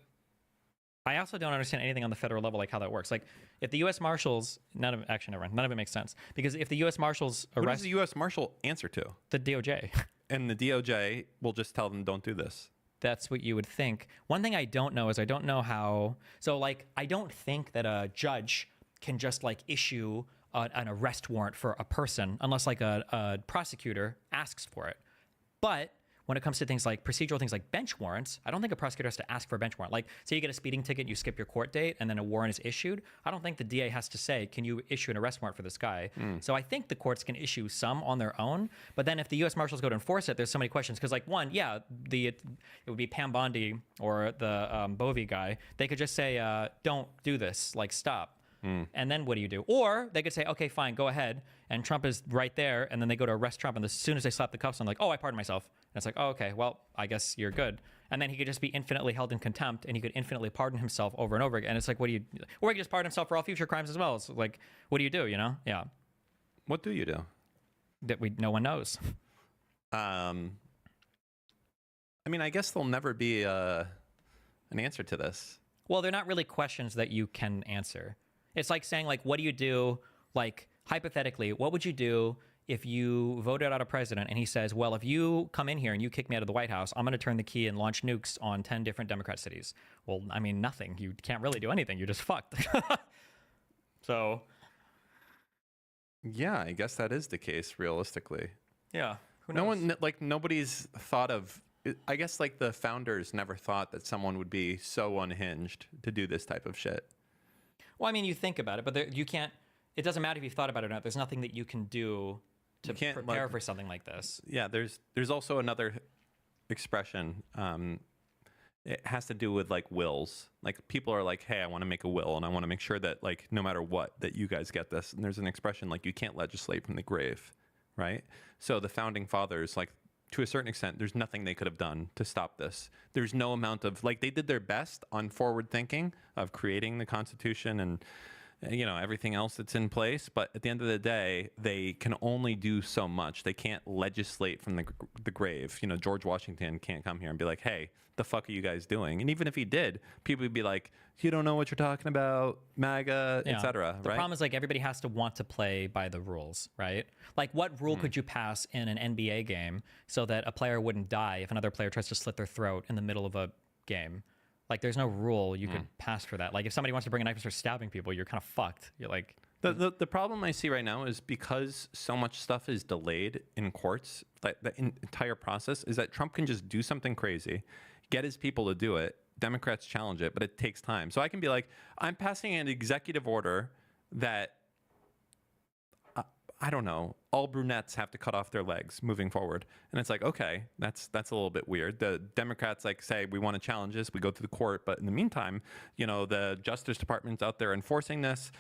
S2: I also don't understand anything on the federal level, like how that works. Like, if the U.S. Marshals... None of it makes sense. Because if the U.S. Marshals arrest...
S1: Who does the U.S. Marshal answer to?
S2: The DOJ.
S1: And the DOJ will just tell them, don't do this.
S2: That's what you would think. One thing I don't know is I don't know how... So, like, I don't think that a judge can just, like, issue an arrest warrant for a person unless, like, a prosecutor asks for it. But when it comes to things like procedural things like bench warrants, I don't think a prosecutor has to ask for a bench warrant. Like, say you get a speeding ticket, you skip your court date, and then a warrant is issued. I don't think the DA has to say, can you issue an arrest warrant for this guy? So I think the courts can issue some on their own. But then if the U.S. Marshals go to enforce it, there's so many questions. Because, like, one, yeah, it would be Pam Bondi or the Bovee guy. They could just say, don't do this, like, stop. And then what do you do? Or they could say, okay, fine, go ahead. And Trump is right there. And then they go to arrest Trump. And as soon as they slap the cuffs on, like, oh, I pardon myself. And it's like, oh, okay, well, I guess you're good. And then he could just be infinitely held in contempt and he could infinitely pardon himself over and over again. And it's like, what do you, or he could just pardon himself for all future crimes as well. It's like, what do you do, Yeah.
S1: What do you do?
S2: That no one knows.
S1: I mean, I guess there'll never be an answer to this.
S2: Well, they're not really questions that you can answer. It's like saying, like, what do you do? Like, hypothetically, what would you do if you voted out a president and he says, well, if you come in here and you kick me out of the White House, I'm going to turn the key and launch nukes on 10 different Democrat cities? Well, I mean, nothing. You can't really do anything. You're just fucked. So.
S1: Yeah, I guess that is the case, realistically.
S2: Yeah. Who knows?
S1: Nobody's thought of, I guess, like, the founders never thought that someone would be so unhinged to do this type of shit.
S2: Well, I mean, you think about it, but you can't, it doesn't matter if you've thought about it or not. There's nothing that you can do to prepare for something like this.
S1: Yeah, there's also another expression. It has to do with, like, wills. Like, people are like, hey, I want to make a will, and I want to make sure that, like, no matter what, that you guys get this. And there's an expression, like, you can't legislate from the grave, right? So the founding fathers, like, to a certain extent, there's nothing they could have done to stop this. There's no amount of, like, they did their best on forward thinking of creating the Constitution and, everything else that's in place. But at the end of the day, they can only do so much. They can't legislate from the grave. George Washington can't come here and be like, hey, the fuck are you guys doing? And even if he did, people would be like, you don't know what you're talking about, MAGA, etc.
S2: The problem is, like, everybody has to want to play by the rules, right? Like, what rule could you pass in an NBA game so that a player wouldn't die if another player tries to slit their throat in the middle of a game? Like, there's no rule you could pass for that. Like, if somebody wants to bring a knife and start stabbing people, you're kind of fucked. You're like...
S1: The problem I see right now is because so much stuff is delayed in courts, like the entire process is that Trump can just do something crazy, get his people to do it. Democrats challenge it, but it takes time. So I can be like, I'm passing an executive order that, I don't know, all brunettes have to cut off their legs moving forward. And it's like, okay, that's a little bit weird. The Democrats like say, we want to challenge this, we go to the court. But in the meantime, you know, the Justice Department's out there enforcing this.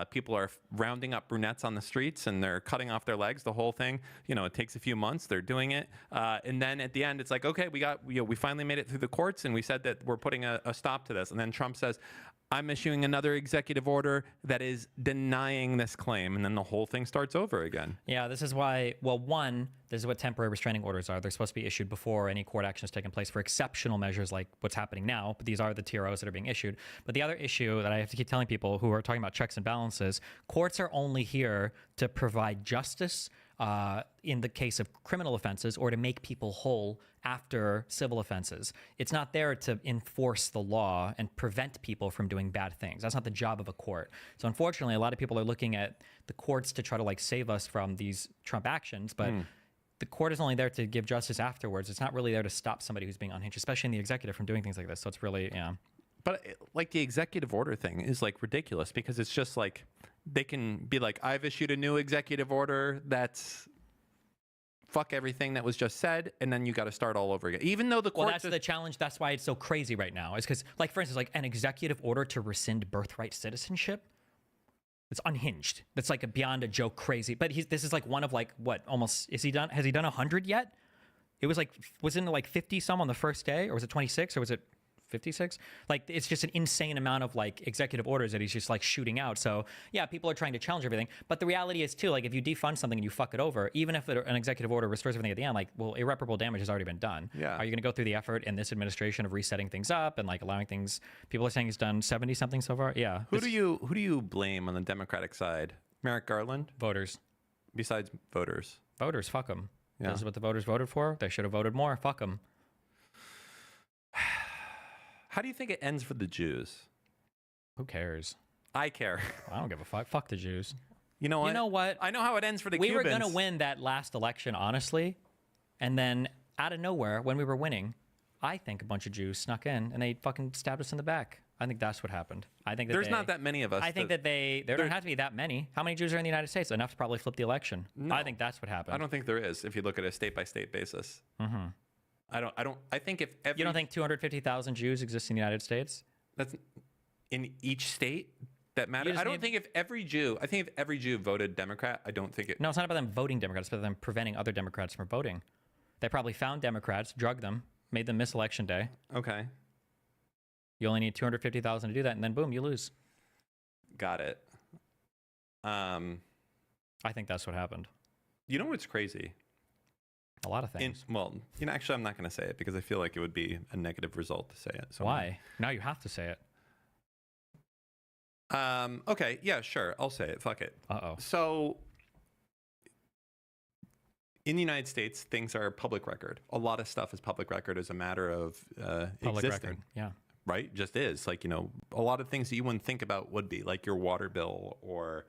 S1: People are rounding up brunettes on the streets and they're cutting off their legs, the whole thing. You know, it takes a few months, they're doing it. And then at the end, it's like, okay, we finally made it through the courts and we said that we're putting a stop to this. And then Trump says, I'm issuing another executive order that is denying this claim. And then the whole thing starts over again.
S2: Yeah, this is why, well, one, this is what temporary restraining orders are. They're supposed to be issued before any court action has taken place for exceptional measures like what's happening now. But these are the TROs that are being issued. But the other issue that I have to keep telling people who are talking about checks and balances, courts are only here to provide justice in the case of criminal offenses or to make people whole after civil offenses. It's not there to enforce the law and prevent people from doing bad things. That's not the job of a court. So unfortunately, a lot of people are looking at the courts to try to like save us from these Trump actions, but the court is only there to give justice afterwards. It's not really there to stop somebody who's being unhinged, especially in the executive, from doing things like this. So it's really, yeah.
S1: But like the executive order thing is like ridiculous because it's just like they can be like, I've issued a new executive order that's fuck everything that was just said, and then you got to start all over again. Even though the court...
S2: Well, that's the challenge. That's why it's so crazy right now. Is because, like, for instance, like an executive order to rescind birthright citizenship, it's unhinged. That's like beyond a joke crazy. But this is like one of like, what, almost, has he done 100 yet? It was like, was it like 50 some on the first day? Or was it 26? Or was it 56? Like, it's just an insane amount of like executive orders that he's just like shooting out. So yeah, people are trying to challenge everything. But the reality is too, like if you defund something and you fuck it over, even if an executive order restores everything at the end, like, well, irreparable damage has already been done.
S1: Yeah.
S2: Are you going to go through the effort in this administration of resetting things up and like allowing things, people are saying he's done 70 something so far? Yeah.
S1: Who do you blame on the Democratic side? Merrick Garland?
S2: Voters.
S1: Besides voters?
S2: Voters, fuck them.
S1: Yeah.
S2: This is what the voters voted for. They should have voted more. Fuck them.
S1: How do you think it ends for the Jews?
S2: Who cares?
S1: I care.
S2: I don't give a fuck. Fuck the Jews.
S1: You know what?
S2: You know what?
S1: I know how it ends for the
S2: we
S1: Cubans.
S2: were going to win that last election, honestly. And then out of nowhere, when we were winning, I think a bunch of Jews snuck in and they fucking stabbed us in the back. I think that's what happened. I think that
S1: there's not that many of us.
S2: I think that there don't have to be that many. How many Jews are in the United States? Enough to probably flip the election.
S1: No.
S2: I think that's what happened.
S1: I don't think there is if you look at a state by state basis.
S2: Mm-hmm.
S1: I think if every...
S2: You don't think 250,000 Jews exist in the United States?
S1: That's in each state that matters. I don't think if every Jew... I think if every Jew voted Democrat, I don't think it...
S2: No, it's not about them voting Democrats. It's about them preventing other Democrats from voting. They probably found Democrats, drugged them, made them miss election day.
S1: Okay.
S2: You only need 250,000 to do that, and then boom, you lose.
S1: Got it.
S2: I think that's what happened.
S1: You know what's crazy?
S2: A lot of things.
S1: Actually, I'm not going to say it because I feel like it would be a negative result to say it. So
S2: why? Now you have to say it.
S1: Okay. Yeah, sure. I'll say it. Fuck it.
S2: Uh-oh.
S1: So in the United States, things are public record. A lot of stuff is public record as a matter of
S2: public
S1: existing.
S2: record. Yeah.
S1: Right? Just is. Like, a lot of things that you wouldn't think about would be like your water bill or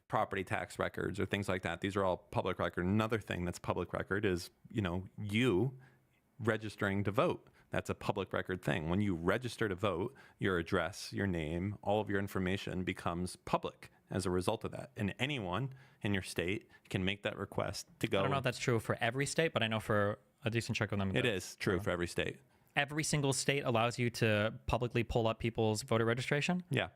S1: property tax records or things like that. These are all public record. Another thing that's public record is, you registering to vote. That's a public record thing. When you register to vote, your address, your name, all of your information becomes public as a result of that. And anyone in your state can make that request to go.
S2: I don't know if that's true for every state, but I know for a decent chunk of them.
S1: It is true for every state.
S2: Every single state allows you to publicly pull up people's voter registration?
S1: Yeah.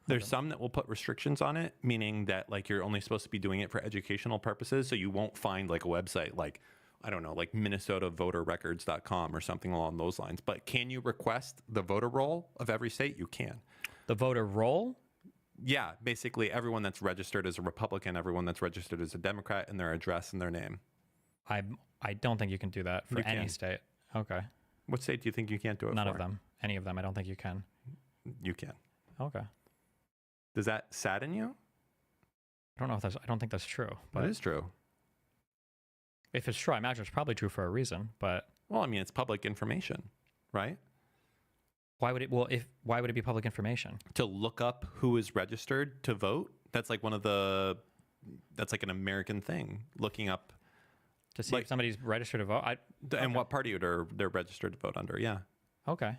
S1: There's some that will put restrictions on it, meaning that like you're only supposed to be doing it for educational purposes. So you won't find like a website like, I don't know, like MinnesotaVoterRecords.com or something along those lines. But can you request the voter roll of every state? You can.
S2: The voter roll?
S1: Yeah, basically everyone that's registered as a Republican, everyone that's registered as a Democrat, and their address and their name.
S2: I don't think you can do that for any state. Okay.
S1: What state do you think you can't do it
S2: None
S1: for?
S2: of them. Any of them. I don't think you can.
S1: You can.
S2: Okay.
S1: Does that sadden you?
S2: I don't think that's true. But
S1: it is true.
S2: If it's true, I imagine it's probably true for a reason, but...
S1: Well, I mean, it's public information, right?
S2: Why would it be public information?
S1: To look up who is registered to vote. That's like that's like an American thing, looking up.
S2: To see if somebody's registered to vote?
S1: And what party they're registered to vote under, yeah.
S2: Okay.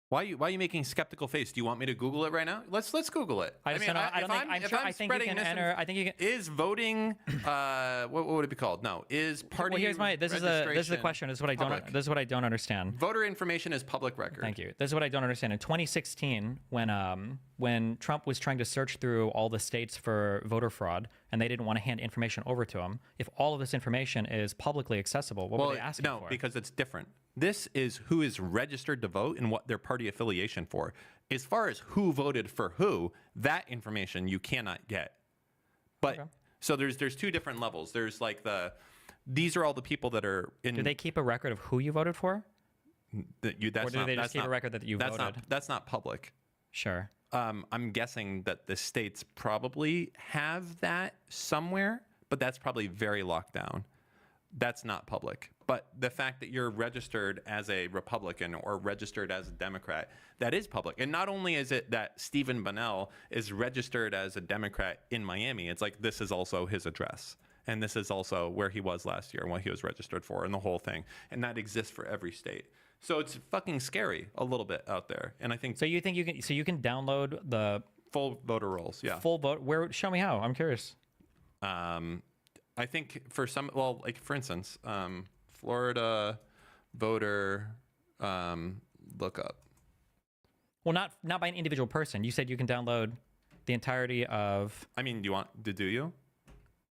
S1: Why are you making a skeptical face? Do you want me to Google it right now? Let's Google it.
S2: I just don't know. I don't think. I'm sure. I think you can enter. I think you can.
S1: Is voting? What would it be called? No. Is party?
S2: Well, here's my. This is the question. This is what I don't.
S1: public?
S2: This is what I don't understand.
S1: Voter information is public record.
S2: Thank you. This is what I don't understand. In 2016, when Trump was trying to search through all the states for voter fraud, and they didn't want to hand information over to him, if all of this information is publicly accessible, what were they asking for?
S1: No, because it's different. This is who is registered to vote and what their party affiliation for. As far as who voted for who, that information you cannot get. But so there's two different levels. There's like these are all the people that are in.
S2: Do they keep a record of who you voted for?
S1: That's
S2: or do they just keep a record that you voted?
S1: That's not public.
S2: Sure.
S1: I'm guessing that the states probably have that somewhere, but that's probably very locked down. That's not public. But the fact that you're registered as a Republican or registered as a Democrat, that is public. And not only is it that Stephen Bunnell is registered as a Democrat in Miami, it's like this is also his address. And this is also where he was last year and what he was registered for and the whole thing. And that exists for every state. So it's fucking scary a little bit out there. And I think
S2: So you think you can? So you can download the
S1: full voter rolls, yeah.
S2: full vote. Where? Show me how. I'm curious.
S1: I think for some, well, like for instance, Florida voter lookup.
S2: Well, not by an individual person. You said you can download the entirety of.
S1: I mean, do you?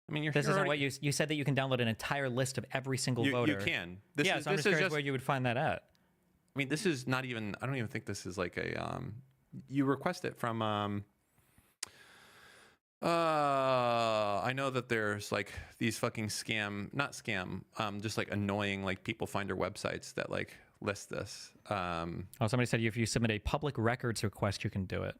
S1: I mean,
S2: This isn't what you said that you can download an entire list of every single voter.
S1: You can.
S2: So I'm just curious where you would find that at.
S1: I mean, this is not even. I don't even think this is like a. You request it from. I know that there's like these fucking just like annoying like people finder websites that like list this.
S2: Somebody said if you submit a public records request, you can do it.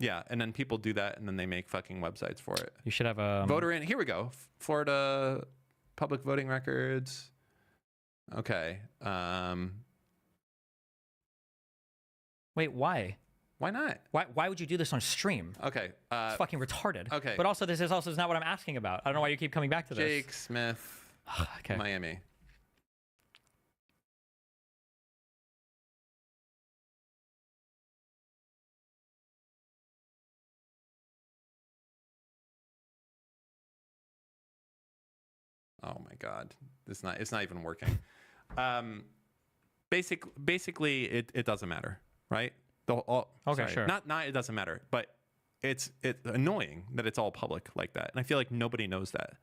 S1: Yeah, and then people do that, and then they make fucking websites for it.
S2: You should have a
S1: voter in. Here we go. Florida public voting records. Okay.
S2: Wait, why?
S1: Why not?
S2: Why would you do this on stream?
S1: Okay.
S2: It's fucking retarded.
S1: Okay.
S2: But also, this is not what I'm asking about. I don't know why you keep coming back to this.
S1: Jake Smith,
S2: okay.
S1: Miami. Oh my God, it's not even working. Basically, it doesn't matter, right?
S2: Sure.
S1: Not it doesn't matter, but it's annoying that it's all public like that, and I feel like nobody knows that.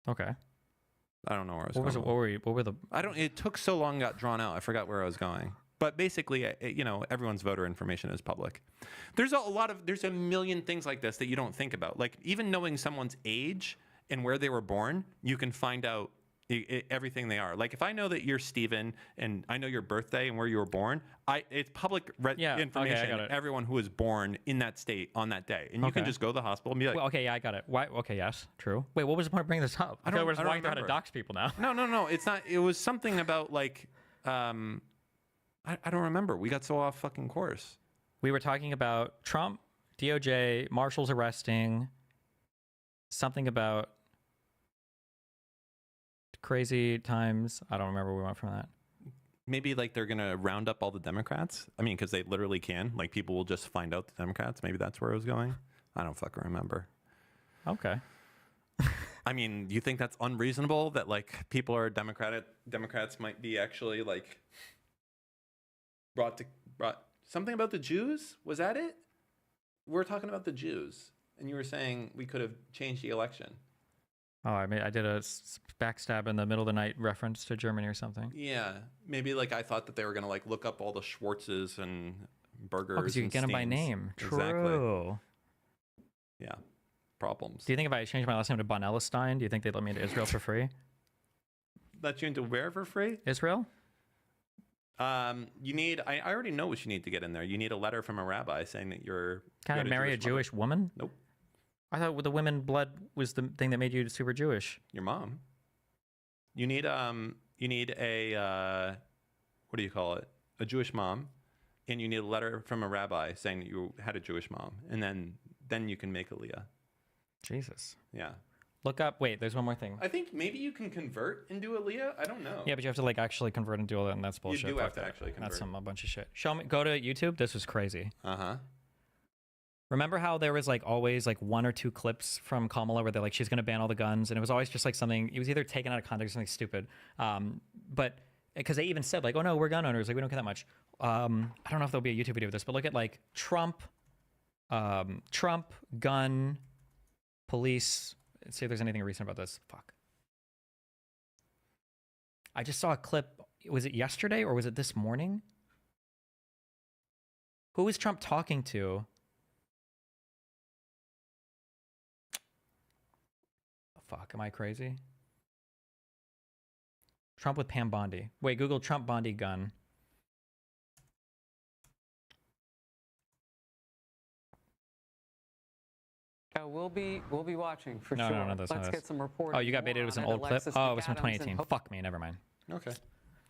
S2: Okay.
S1: I don't know where I was
S2: going. What were the?
S1: It took so long, got drawn out. I forgot where I was going. But basically, everyone's voter information is public. There's a million things like this that you don't think about. Like even knowing someone's age and where they were born, you can find out everything they are. Like if I know that you're Steven and I know your birthday and where you were born, it's public information.
S2: I got it.
S1: Everyone who was born in that state on that day, and you can just go to the hospital and be like,
S2: well, okay, yeah, I got it. Why? Okay, yes, true. Wait, what was the point of bringing this up?
S1: I don't
S2: we're just walking through how
S1: remember.
S2: to dox people now.
S1: No, it's not. It was something about like, I don't remember. We got so off fucking course.
S2: We were talking about Trump, DOJ, marshals arresting, something about crazy times. I don't remember where we went from that.
S1: Maybe like they're going to round up all the Democrats. I mean, because they literally can. Like people will just find out the Democrats. Maybe that's where it was going. I don't fucking remember.
S2: Okay.
S1: I mean, do you think that's unreasonable that like people are Democrats might be actually like brought something about the Jews? Was that it? We're talking about the Jews, and you were saying we could have changed the election.
S2: Oh, I mean, I did a backstab in the middle of the night reference to Germany or something.
S1: Yeah, maybe like I thought that they were gonna like look up all the Schwartzes and Burgers.
S2: Oh, because you can get them by name.
S1: Exactly.
S2: True.
S1: Yeah, problems.
S2: Do you think if I changed my last name to Bonelestein, do you think they'd let me into Israel for free?
S1: Let you into where for free?
S2: Israel?
S1: You need. I already know what you need to get in there. You need a letter from a rabbi saying that you're.
S2: Can I marry a Jewish woman?
S1: Nope.
S2: I thought the women blood was the thing that made you super Jewish.
S1: Your mom. You need a what do you call it? A Jewish mom, and you need a letter from a rabbi saying that you had a Jewish mom, and then you can make Aliyah.
S2: Jesus.
S1: Yeah.
S2: Look up. Wait, there's one more thing.
S1: I think maybe you can convert and do Aaliyah. I don't know.
S2: Yeah, but you have to like actually convert and do all that, and that's bullshit.
S1: do
S2: Fuck
S1: have to
S2: that.
S1: actually
S2: That's
S1: convert.
S2: a bunch of shit. Show me. Go to YouTube. This was crazy.
S1: Uh-huh.
S2: Remember how there was like always like 1 or 2 clips from Kamala where they're like she's gonna ban all the guns, and it was always just like something. It was either taken out of context or something stupid. But because they even said like, oh no, we're gun owners, like we don't care that much. I don't know if there'll be a YouTube video of this, but look at like Trump gun police. Let's see if there's anything recent about this. Fuck. I just saw a clip. Was it yesterday or was it this morning? Who was Trump talking to? Fuck, am I crazy? Trump with Pam Bondi. Wait, Google Trump Bondi gun.
S10: We'll be watching for
S2: No,
S10: sure.
S2: no, that's not
S10: Let's
S2: this.
S10: get some reporting.
S2: Oh, you got baited. It was an old clip. Oh, it was from 2018. Fuck me. Never mind.
S1: Okay.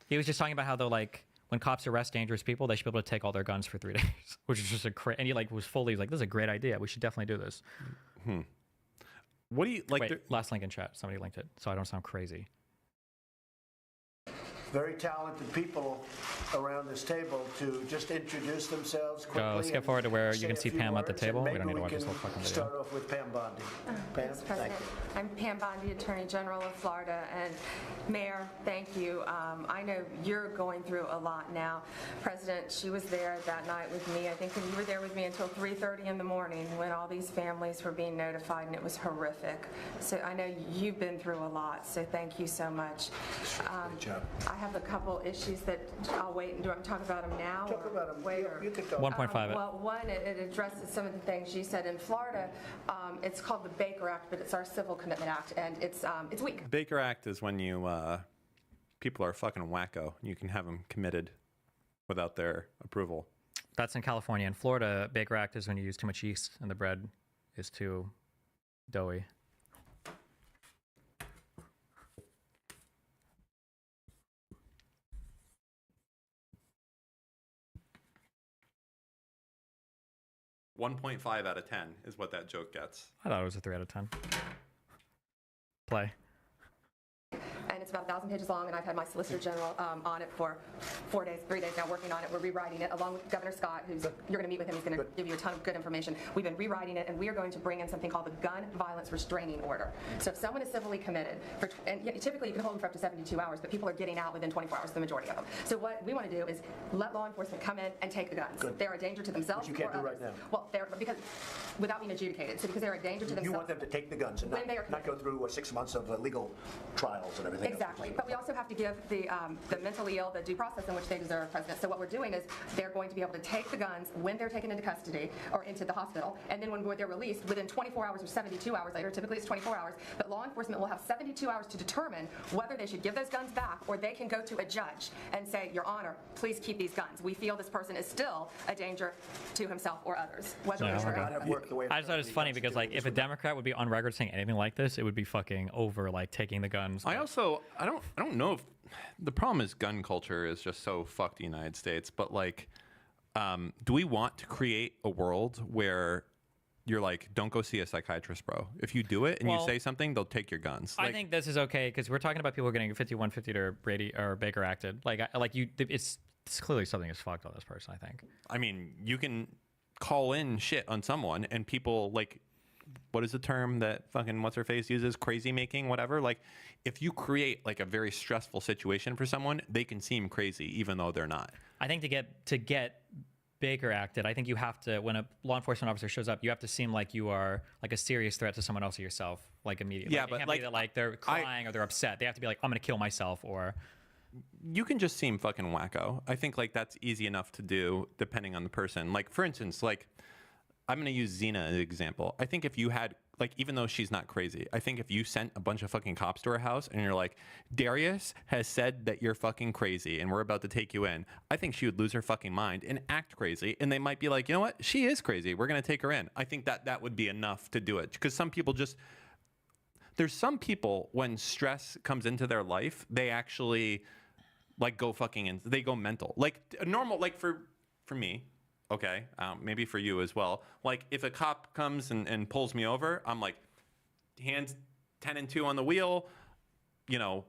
S2: He was just talking about how they're like when cops arrest dangerous people, they should be able to take all their guns for 3 days, which is just and he like was fully like, this is a great idea. We should definitely do this.
S1: What do you like?
S2: Wait, last link in chat. Somebody linked it, so I don't sound crazy.
S11: Very talented people around this table to just introduce themselves quickly.
S2: Go skip
S11: and
S2: forward to where you
S11: say
S2: can
S11: a
S2: see
S11: few
S2: Pam at the
S11: words, and
S2: table. We
S11: maybe
S2: don't need to watch this
S11: can
S2: whole fucking video.
S11: Start off with Pam Bondi. Pam,
S12: Thanks,
S11: thank
S12: President.
S11: you.
S12: I'm Pam Bondi, Attorney General of Florida, and Mayor, thank you. I know you're going through a lot now. President, she was there that night with me. I think you were there with me until 3:30 in the morning when all these families were being notified, and it was horrific. So I know you've been through a lot, so thank you so much.
S11: Good job.
S12: I have a couple issues that I'll wait and do. I talk about them now?
S11: Talk
S12: or
S11: about them.
S12: Wait, or,
S11: You could talk.
S2: 1.5 it.
S12: well, one, it addresses some of the things you said in Florida. It's called the Baker Act, but it's our Civil Commitment Act, and it's weak.
S1: Baker Act is when you people are fucking wacko. You can have them committed without their approval.
S2: That's in California. In Florida, Baker Act is when you use too much yeast and the bread is too doughy.
S1: $1.5 out of 10 is what that joke gets.
S2: I thought it was a 3 out of 10. Play.
S12: And it's about 1,000 pages long, and I've had my Solicitor General on it for 3 days now, working on it. We're rewriting it along with Governor Scott, who's you're going to meet with him. He's going to give you a ton of good information. We've been rewriting it, and we are going to bring in something called the Gun Violence Restraining Order. So if someone is civilly committed, and typically you can hold them for up to 72 hours, but people are getting out within 24 hours, the majority of them. So what we want to do is let law enforcement come in and take the guns.
S11: Good.
S12: They're a danger to themselves.
S11: Which you can't
S12: or
S11: do right
S12: others.
S11: now.
S12: Well, because without being adjudicated. So because they're a danger to themselves.
S11: You want them to take the guns and
S12: When they are
S11: not go through 6 months of legal trials and everything else.
S12: Exactly, but we also have to give the mentally ill the due process in which they deserve, President. So what we're doing is they're going to be able to take the guns when they're taken into custody or into the hospital, and then when they're released within 24 hours or 72 hours later, typically it's 24 hours, but law enforcement will have 72 hours to determine whether they should give those guns back or they can go to a judge and say, Your Honor, please keep these guns. We feel this person is still a danger to himself or others. Whether
S2: Yeah,
S12: it's
S2: okay.
S11: Not have worked the way
S2: I just thought it's funny because like if a Democrat would be on record saying anything like this, it would be fucking over like taking the guns.
S1: I don't know if the problem is gun culture is just so fucked in the United States, but like, do we want to create a world where you're like, don't go see a psychiatrist, bro. If you do it and you say something, they'll take your guns.
S2: I think this is okay because we're talking about people getting 5150 or Brady or Baker acted. It's clearly something is fucked on this person. I think.
S1: I mean, you can call in shit on someone and people like, what is the term that fucking what's her face uses? Crazy making, whatever. Like, if you create like a very stressful situation for someone, they can seem crazy even though they're not.
S2: I think to get Baker acted, I think you have to, when a law enforcement officer shows up, you have to seem like you are like a serious threat to someone else or yourself, like immediately.
S1: Yeah,
S2: it
S1: but
S2: can't
S1: like
S2: be that like they're crying or they're upset. They have to be like, I'm gonna kill myself, or
S1: you can just seem fucking wacko. I think like that's easy enough to do depending on the person. Like for instance, like I'm going to use Xena as an example. I think if you had, like, even though she's not crazy, I think if you sent a bunch of fucking cops to her house and you're like, Darius has said that you're fucking crazy and we're about to take you in, I think she would lose her fucking mind and act crazy. And they might be like, you know what? She is crazy. We're going to take her in. I think that would be enough to do it. Because some people just, there's some people when stress comes into their life, they actually like go fucking in, they go mental. Like normal, like for me, okay, maybe for you as well. Like if a cop comes and pulls me over, I'm like, hands 10 and 2 on the wheel,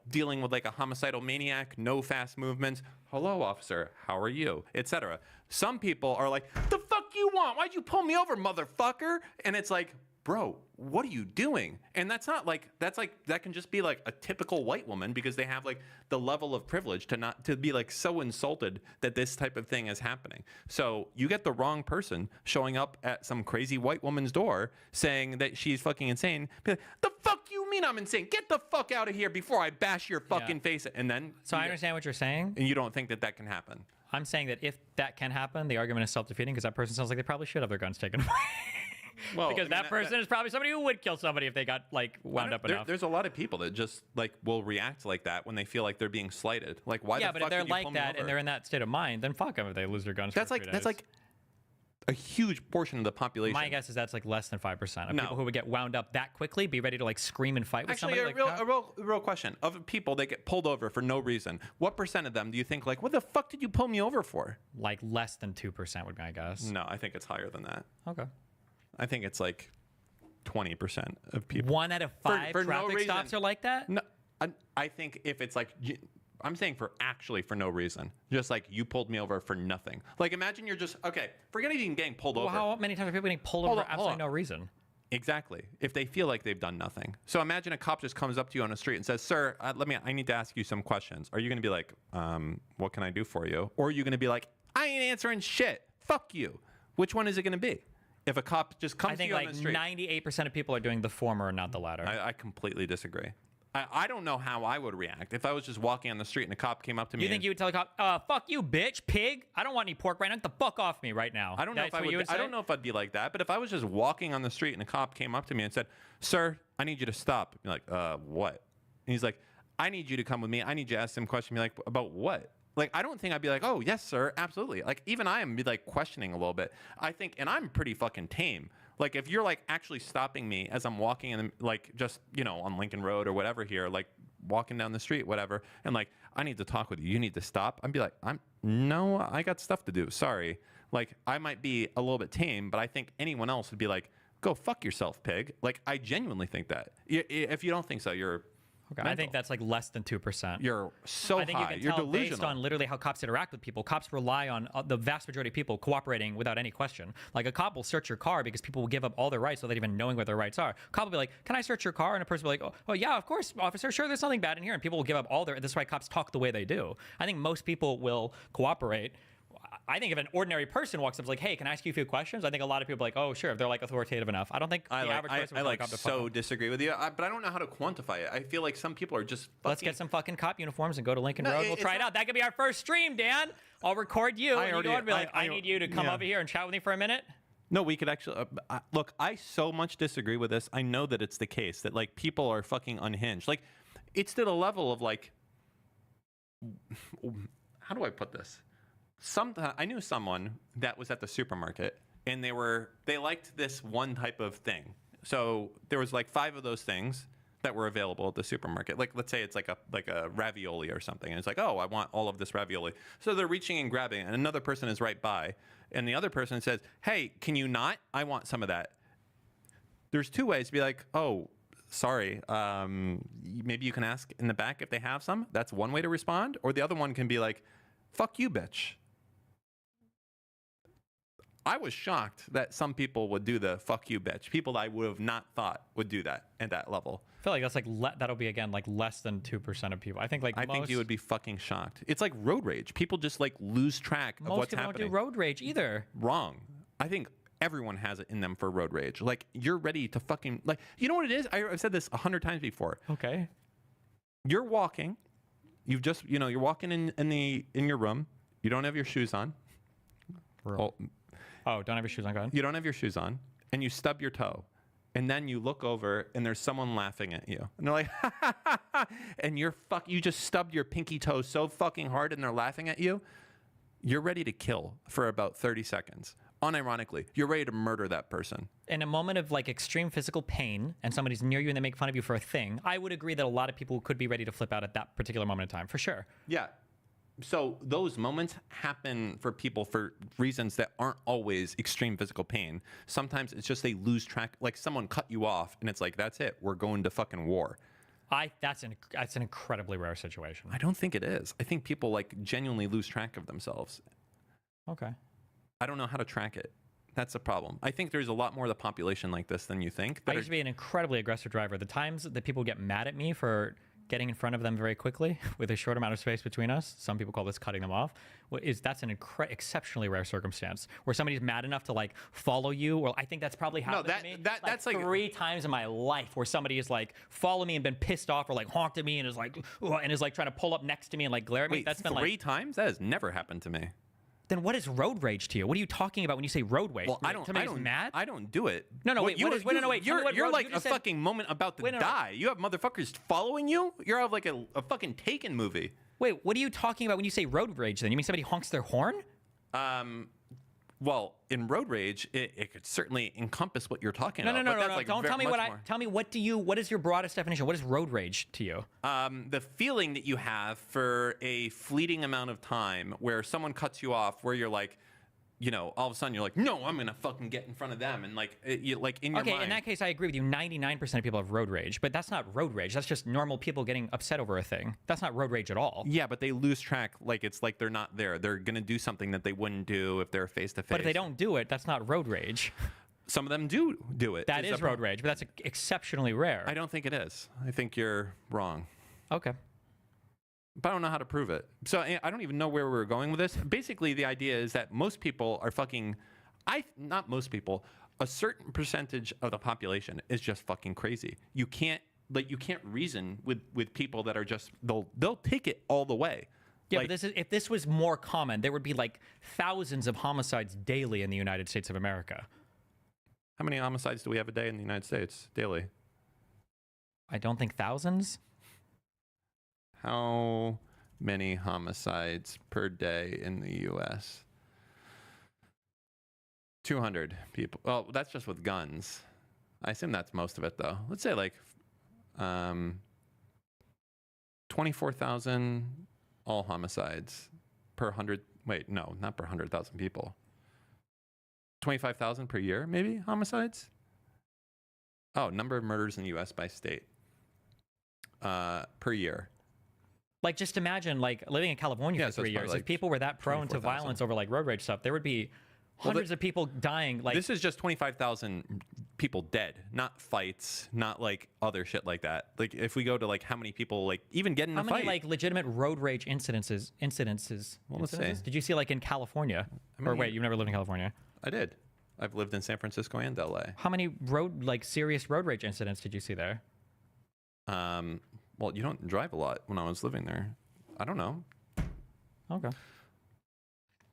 S1: dealing with like a homicidal maniac, no fast movements. Hello, officer. How are you? Etc. Some people are like, the fuck you want? Why'd you pull me over, motherfucker? And it's like, bro, what are you doing? And that can just be like a typical white woman because they have like the level of privilege to be like so insulted that this type of thing is happening. So you get the wrong person showing up at some crazy white woman's door saying that she's fucking insane. Be like, the fuck you mean I'm insane? Get the fuck out of here before I bash your fucking face. And then
S2: So I understand what you're saying.
S1: And you don't think that can happen.
S2: I'm saying that if that can happen, the argument is self-defeating because that person sounds like they probably should have their guns taken away.
S1: Well,
S2: because that person is probably somebody who would kill somebody if they got like wound up enough.
S1: There's a lot of people that just like will react like that when they feel like they're being slighted. Like, why?
S2: Yeah,
S1: the
S2: but
S1: fuck
S2: if they're
S1: did you
S2: like
S1: pull me
S2: that
S1: over?
S2: and they're in that state of mind, then fuck them if they lose their guns.
S1: That's
S2: for
S1: like
S2: 3
S1: that's
S2: days.
S1: like a huge portion of the population.
S2: My guess is that's like less than 5% of
S1: No.
S2: people who would get wound up that quickly, be ready to like scream and fight with
S1: Actually,
S2: somebody.
S1: a real question of people that get pulled over for no reason. What percent of them do you think like, what the fuck did you pull me over for?
S2: Like less than 2% would be my guess.
S1: No, I think it's higher than that.
S2: Okay.
S1: I think it's like 20% of people.
S2: 1 out of 5
S1: for no
S2: traffic
S1: reason.
S2: stops are like that?
S1: No, I think if it's like, I'm saying for no reason. Just like you pulled me over for nothing. Like imagine you're just, okay, forget even getting pulled
S2: Well,
S1: over.
S2: how many times are people getting pulled
S1: Hold
S2: over
S1: on,
S2: for
S1: hold
S2: absolutely
S1: on.
S2: no reason?
S1: Exactly. If they feel like they've done nothing. So imagine a cop just comes up to you on the street and says, sir, I need to ask you some questions. Are you going to be like, what can I do for you? Or are you going to be like, I ain't answering shit. Fuck you. Which one is it going to be? If a cop just comes to you on the street.
S2: I think like 98% of people are doing the former and not the latter.
S1: I completely disagree. I don't know how I would react if I was just walking on the street and a cop came up to me.
S2: You think you would tell a cop, fuck you, bitch, pig? I don't want any pork right now. Get the fuck off me right now.
S1: I don't know
S2: That's
S1: if I
S2: what you
S1: would. I
S2: say?
S1: don't know if I'd be like that. But if I was just walking on the street and a cop came up to me and said, "Sir, I need you to stop," I'd be like, what? And he's like, "I need you to come with me. I need you to ask some question." Be like, about what? Like, I don't think I'd be like, "Oh, yes, sir, absolutely." Like, even I am be like questioning a little bit. I think, and I'm pretty fucking tame. Like, if you're like actually stopping me as I'm walking in, like, just on Lincoln Road or whatever here, like walking down the street, whatever, and like, I need to talk with you. You need to stop. I'd be like, no, I got stuff to do. Sorry. Like, I might be a little bit tame, but I think anyone else would be like, go fuck yourself, pig. Like, I genuinely think that. If you don't think so, you're
S2: Okay, I think that's like less than 2%.
S1: You're so
S2: I think
S1: high.
S2: you can
S1: You're
S2: tell
S1: delusional.
S2: based on literally how cops interact with people. Cops rely on the vast majority of people cooperating without any question. Like a cop will search your car because people will give up all their rights without even knowing what their rights are. Cop will be like, "Can I search your car?" And a person will be like, "Oh yeah, of course, officer. Sure, there's nothing bad in here." And people will give up all their. That's why cops talk the way they do. I think most people will cooperate. I think if an ordinary person walks up and is like, "Hey, can I ask you a few questions?" I think a lot of people are like, "Oh, sure," if they're like authoritative enough. I don't think the average person would tell a cop to fuck off.
S1: disagree with you, but I don't know how to quantify it. I feel like some people are just.
S2: Let's get some fucking cop uniforms and go to Lincoln
S1: No,
S2: Road. We'll
S1: it's
S2: try it
S1: not-
S2: out. That could be our first stream, Dan. I'll record you.
S1: I
S2: And you
S1: already-
S2: go and be like,
S1: I-
S2: I need you to come
S1: yeah.
S2: over here and chat with me for a minute.
S1: No, we could actually look. I so much disagree with this. I know that it's the case that like people are fucking unhinged. Like, it's to the level of like, how do I put this? I knew someone that was at the supermarket and they liked this one type of thing. So there was like 5 of those things that were available at the supermarket. Like, let's say it's like a ravioli or something, and it's like, oh, I want all of this ravioli. So they're reaching and grabbing it, and another person is right by, and the other person says, "Hey, can you not? I want some of that." There's 2 ways to be like, "Oh, sorry, maybe you can ask in the back if they have some." That's one way to respond. Or the other one can be like, "Fuck you, bitch." I was shocked that some people would do the "fuck you, bitch." People that I would have not thought would do that at that level.
S2: I feel like that's like that'll be again like less than 2% of people. I think
S1: I think you would be fucking shocked. It's like road rage. People just like lose track of
S2: most
S1: what's
S2: people
S1: happening.
S2: don't do road rage either.
S1: Wrong. I think everyone has it in them for road rage. Like, you're ready to fucking like. You know what it is? I've said this 100 times before.
S2: Okay.
S1: You're walking. You've just you're walking in your room. You don't have your shoes on.
S2: Oh, don't have your shoes on, go ahead.
S1: You don't have your shoes on, and you stub your toe, and then you look over, and there's someone laughing at you, and they're like, and you just stubbed your pinky toe so fucking hard, and they're laughing at you. You're ready to kill for about 30 seconds. Unironically, you're ready to murder that person.
S2: In a moment of like extreme physical pain and somebody's near you and they make fun of you for a thing, I would agree that a lot of people could be ready to flip out at that particular moment in time, for sure.
S1: Yeah. So those moments happen for people for reasons that aren't always extreme physical pain. Sometimes it's just they lose track, like someone cut you off and it's like, that's it, we're going to fucking war.
S2: That's an incredibly rare situation.
S1: I don't think it is. I think people like genuinely lose track of themselves.
S2: Okay.
S1: I don't know how to track it. That's the problem. I think there's a lot more of the population like this than you think.
S2: I used to be an incredibly aggressive driver. The times that people get mad at me for getting in front of them very quickly with a short amount of space between us, some people call this cutting them off, that's an exceptionally rare circumstance where somebody's mad enough to like follow you. Well, I think that's probably happened to me.
S1: That's like
S2: 3 times in my life where somebody is like follow me and been pissed off or like honked at me and is like trying to pull up next to me and like glare at me.
S1: Wait,
S2: that's been
S1: 3 times? That has never happened to me.
S2: Then what is road rage to you? What are you talking about when you say road rage?
S1: Well, I don't
S2: mad?
S1: I don't do it.
S2: No, wait.
S1: You're
S2: Road,
S1: like a fucking moment about to die. You have motherfuckers following you? You're like a fucking Taken movie.
S2: Wait, what are you talking about when you say road rage then? You mean somebody honks their horn?
S1: Well, in road rage, it could certainly encompass what you're talking about.
S2: No.
S1: Like
S2: Don't tell me tell me what is your broadest definition? What is road rage to you?
S1: The feeling that you have for a fleeting amount of time where someone cuts you off, where you're like, you know, all of a sudden you're like, no, I'm gonna fucking get in front of them, and like, you like in your mind.
S2: Okay, in that case, I agree with you. 99% of people have road rage, but that's not road rage. That's just normal people getting upset over a thing. That's not road rage at all.
S1: Yeah, but they lose track. Like it's like they're not there. They're gonna do something that they wouldn't do if they're face to face.
S2: But if they don't do it, that's not road rage.
S1: Some of them do it.
S2: That is road rage, but that's exceptionally rare.
S1: I don't think it is. I think you're wrong.
S2: Okay.
S1: But I don't know how to prove it. So I don't even know where we're going with this. Basically, the idea is that most people are fucking, not most people, a certain percentage of the population is just fucking crazy. You can't reason with people that are just, they'll take it all the way.
S2: Yeah, but if this was more common, there would be like thousands of homicides daily in the United States of America.
S1: How many homicides do we have a day in the United States daily?
S2: I don't think thousands.
S1: How many homicides per day in the U.S.? 200 people. Well, that's just with guns. I assume that's most of it, though. Let's say like 24,000 all homicides per 100. Wait, no, not per 100,000 people. 25,000 per year, maybe, homicides? Oh, number of murders in the U.S. by state per year.
S2: Like, just imagine, like, living in California for 3 years. If people were that prone to violence over, like, road rage stuff, there would be hundreds of people dying. Like,
S1: this is just 25,000 people dead, not fights, not, like, other shit like that. Like, if we go to, like, how many people, like, even get in a fight.
S2: How many, like, legitimate road rage incidences?
S1: Well, let's see.
S2: Did you see, like, in California? Or wait, you've never lived in California?
S1: I did. I've lived in San Francisco and LA.
S2: How many serious road rage incidents did you see there?
S1: Well, you don't drive a lot when I was living there. I don't know.
S2: Okay.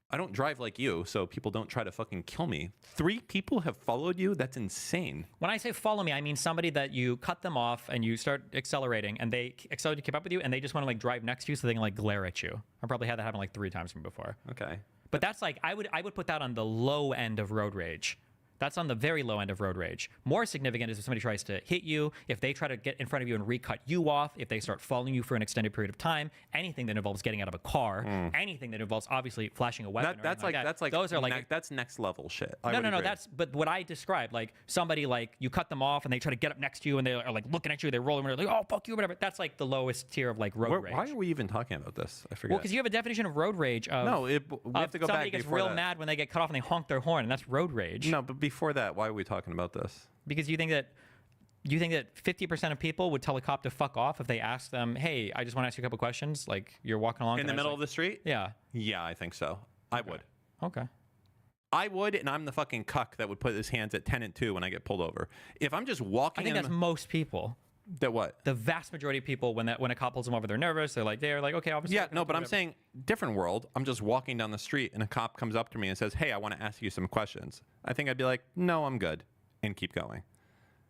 S1: I don't drive like you, so people don't try to fucking kill me. 3 people have followed you? That's insane.
S2: When I say follow me, I mean somebody that you cut them off and you start accelerating and they accelerate to keep up with you and they just want to like drive next to you so they can like glare at you. I probably had that happen like 3 times from before.
S1: Okay.
S2: But that's like, I would put that on the low end of road rage. That's on the very low end of road rage. More significant is if somebody tries to hit you, if they try to get in front of you and recut you off, if they start following you for an extended period of time, anything that involves getting out of a car, anything that involves obviously flashing a weapon.
S1: That's next level shit.
S2: No. But what I described, like somebody like you cut them off and they try to get up next to you and they are like looking at you, they're rolling, like oh fuck you, whatever. That's like the lowest tier of like road rage.
S1: Why are we even talking about this? I forget.
S2: Well, because you have a definition of road rage. We
S1: have to go back.
S2: Somebody gets real mad when they get cut off and they honk their horn, and that's road rage.
S1: No, but before that, why are we talking about this?
S2: Because you think that 50% of people would tell a cop to fuck off if they asked them, hey, I just want to ask you a couple questions. Like you're walking along
S1: in the middle of the street?
S2: Yeah.
S1: Yeah, I think so. I would.
S2: Okay.
S1: I would, and I'm the fucking cuck that would put his hands at 10 and 2 when I get pulled over. If I'm just walking,
S2: I think that's most people.
S1: That what?
S2: The vast majority of people, when a cop pulls them over, they're nervous. They're like, okay, obviously.
S1: Yeah, no, but I'm saying different world. I'm just walking down the street and a cop comes up to me and says, hey, I want to ask you some questions. I think I'd be like, no, I'm good, and keep going.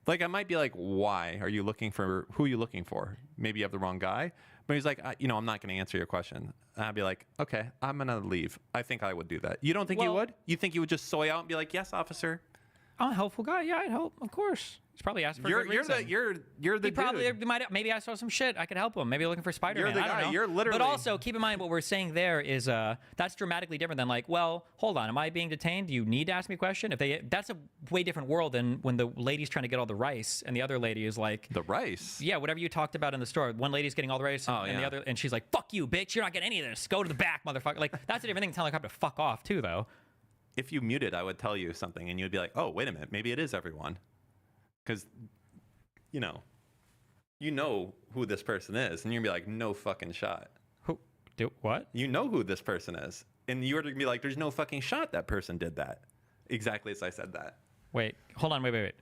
S1: Like, I might be like, why are you looking for, who are you looking for? Maybe you have the wrong guy. But he's like, I'm not going to answer your question. And I'd be like, okay, I'm going to leave. I think I would do that. You don't think you would? You think you would just soy out and be like, yes, officer?
S2: I'm a helpful guy. Yeah, I'd help. Of course. He's probably asked for a
S1: You're
S2: good
S1: you're
S2: reason.
S1: the you're the
S2: He probably
S1: dude.
S2: might. Maybe I saw some shit. I could help him. Maybe looking for Spider-Man.
S1: the
S2: I don't
S1: guy.
S2: know.
S1: You're literally-
S2: But also keep in mind what we're saying there is that's dramatically different than like, well, hold on, am I being detained? Do you need to ask me a question? That's a way different world than when the lady's trying to get all the rice and the other lady is like
S1: The rice.
S2: yeah, whatever you talked about in the store. One lady's getting all the rice and the
S1: yeah.
S2: other, and she's like, "Fuck you, bitch! You're not getting any of this. Go to the back, motherfucker!" Like that's a different thing. Telling a cop to fuck off too, though.
S1: If you muted, I would tell you something, and you'd be like, "Oh, wait a minute, maybe it is everyone," because you know who this person is, and you'd be like, "No fucking shot."
S2: Who? Do what?
S1: You know who this person is, and you're gonna be like, "There's no fucking shot that person did that." Exactly as I said that.
S2: Wait, hold on, wait.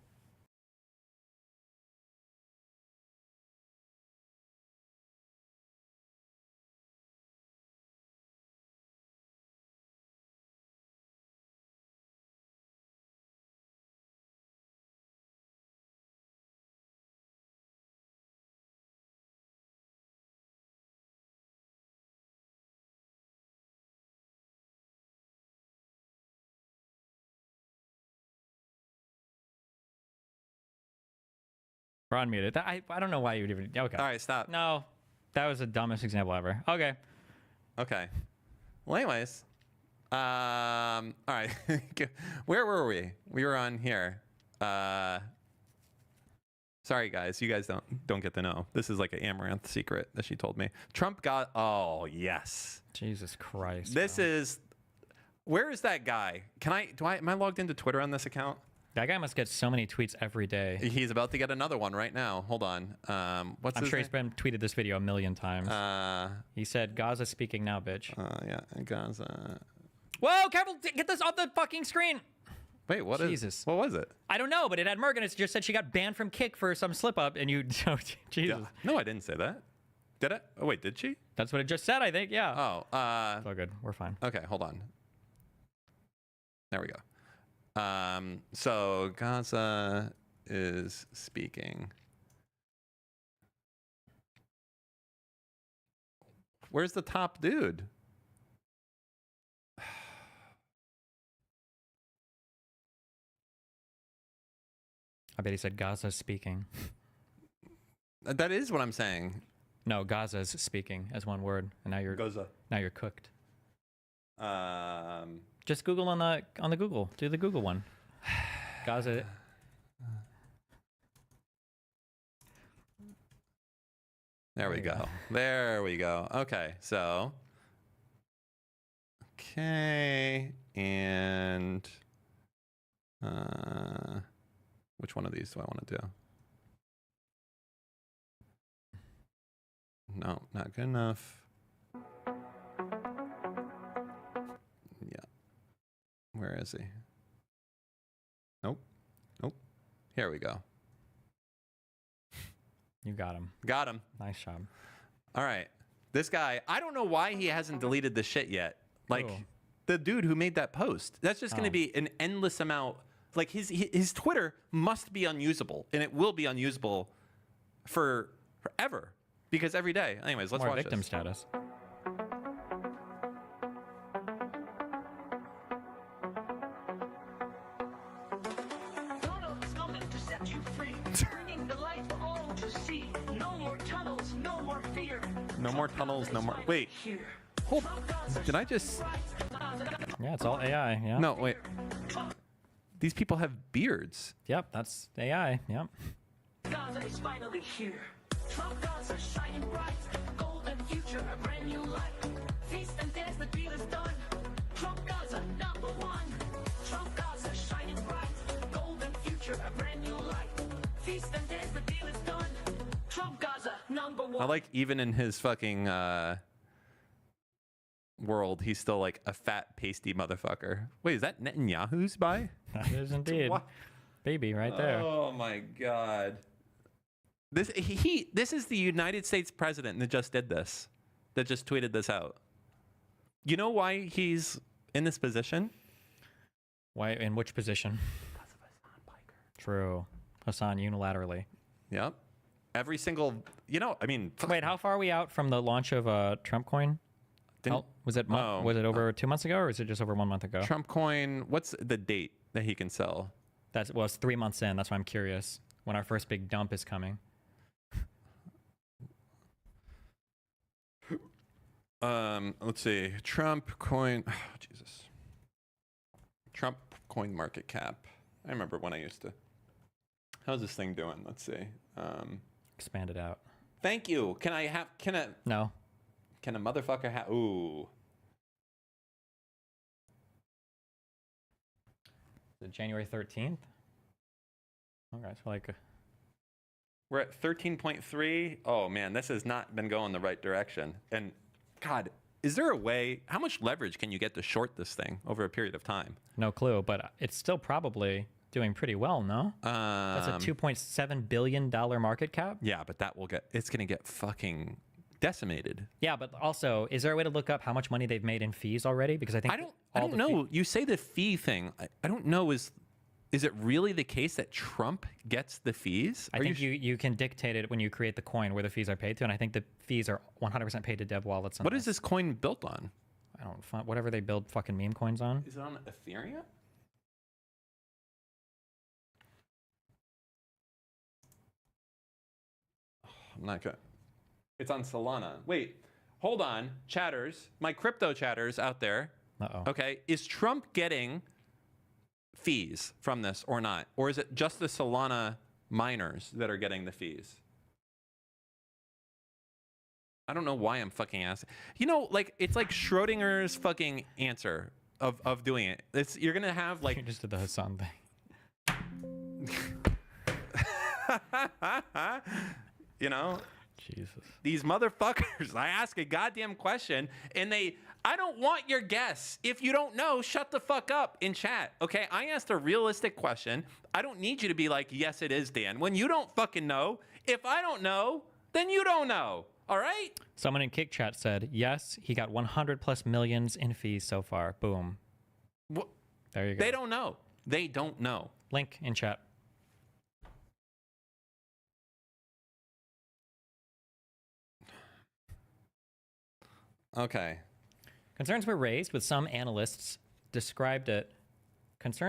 S2: We're unmuted. I don't know why you would even. Okay.
S1: All right, stop.
S2: No, that was the dumbest example ever. Okay.
S1: Okay. Well, anyways, all right. Where were we? We were on here. Sorry, guys. You guys don't get to know. This is like an Amaranth secret that she told me. Trump got. Oh yes.
S2: Jesus Christ.
S1: This is. Where is that guy? Am I logged into Twitter on this account?
S2: That guy must get so many tweets every day.
S1: He's about to get another one right now. Hold on. What's
S2: I'm
S1: his
S2: sure
S1: name?
S2: he's been tweeted this video a million times. He said, "Gaza speaking now, bitch."
S1: Yeah, Gaza.
S2: Whoa, careful! Get this off the fucking screen.
S1: Wait, what
S2: Jesus.
S1: What was it?
S2: I don't know, but it had Merg and it just said she got banned from Kick for some slip up, and you, Jesus.
S1: Yeah. No, I didn't say that. Did I? Oh wait, did she?
S2: That's what it just said, I think. Yeah.
S1: Oh.
S2: It's all good. We're fine.
S1: Okay, hold on. There we go. So Gaza is speaking. Where's the top dude?
S2: I bet he said Gaza's speaking.
S1: That is what I'm saying.
S2: No, Gaza's speaking as one word, and now you're
S1: Gaza.
S2: Now you're cooked. Just Google on the Google. Do the Google one. Gaza.
S1: There we go. There we go. Okay, so. Okay, and which one of these do I want to do? No, not good enough. Yeah. Where is he? Nope. Nope. Here we go.
S2: You got him.
S1: Got him.
S2: Nice job.
S1: All right. This guy, I don't know why he hasn't deleted this shit yet. Like,
S2: Cool.
S1: the dude who made that post. That's just going to be an endless amount. Like, his Twitter must be unusable, and it will be unusable forever. Because every day. Anyways, let's
S2: More
S1: watch
S2: victim
S1: this.
S2: status.
S13: Donald is coming to set you free, bringing the light for all to see. No more tunnels, no more fear.
S1: No more tunnels, no more. Wait. Hold. Did I just.
S2: Yeah, it's all AI. Yeah.
S1: No, wait. These people have beards.
S2: Yep, that's AI. Yep.
S13: Gaza is finally here. Trump Gaza shining bright. Golden future, a brand new life. Feast and dance, the deal is done. Trump Gaza, number one. Trump Gaza shining bright. Golden future, a brand new life. Feast and dance, the deal is done. Trump Gaza, number one.
S1: I like even in his fucking world, he's still like a fat, pasty motherfucker. Wait, is that Netanyahu's by?
S2: That is indeed.
S1: What?
S2: Baby right there.
S1: Oh my god. This is the United States president that just did this. That just tweeted this out. You know why he's in this position?
S2: Why? In which position?
S1: Because of Hassan Piker.
S2: True. Hassan unilaterally.
S1: Yep. Every single, I mean.
S2: Wait, how far are we out from the launch of Trump coin? Was it over 2 months ago, or was it just over 1 month ago?
S1: Trump coin. What's the date that he can sell?
S2: It's 3 months in. That's why I'm curious. when our first big dump is coming.
S1: Let's see. Trump coin. Oh, Jesus. Trump coin market cap. I remember when I used to. How's this thing doing? Let's see.
S2: Expand it out.
S1: Thank you. Can I have? Can a?
S2: No.
S1: Can a motherfucker have? Ooh.
S2: Is it January 13th? Okay, so like.
S1: We're at 13.3. Oh man, this has not been going the right direction. And God, is there a way? How much leverage can you get to short this thing over a period of time?
S2: No clue, but it's still probably doing pretty well, no? That's a $2.7 billion market cap?
S1: Yeah, but it's going to get fucking decimated.
S2: Yeah, but also, is there a way to look up how much money they've made in fees already? Because I think
S1: I don't know. You say the fee thing. I don't know. Is it really the case that Trump gets the fees?
S2: I think you can dictate it when you create the coin where the fees are paid to, and I think the fees are 100% paid to dev wallets.
S1: What is this coin built on?
S2: I don't whatever they build fucking meme coins on.
S1: Is it on Ethereum? I'm not good. It's on Solana. Wait, hold on, chatters, my crypto chatters out there. Okay, is Trump getting fees from this or not? Or is it just the Solana miners that are getting the fees? I don't know why I'm fucking asking. You know, like, it's like Schrodinger's fucking answer of doing it. You're gonna have like...
S2: You just did the Hassan thing.
S1: You know?
S2: Jesus.
S1: These motherfuckers, I ask a goddamn question and I don't want your guess. If you don't know, shut the fuck up in chat, okay? I asked a realistic question. I don't need you to be like, yes, it is, Dan. When you don't fucking know, if I don't know, then you don't know, all right?
S2: Someone in Kick Chat said, yes, he got 100 plus millions in fees so far. Boom. There you go.
S1: They don't know. They don't know.
S2: Link in chat.
S1: Okay.
S2: Concerns were raised with some analysts described it. That's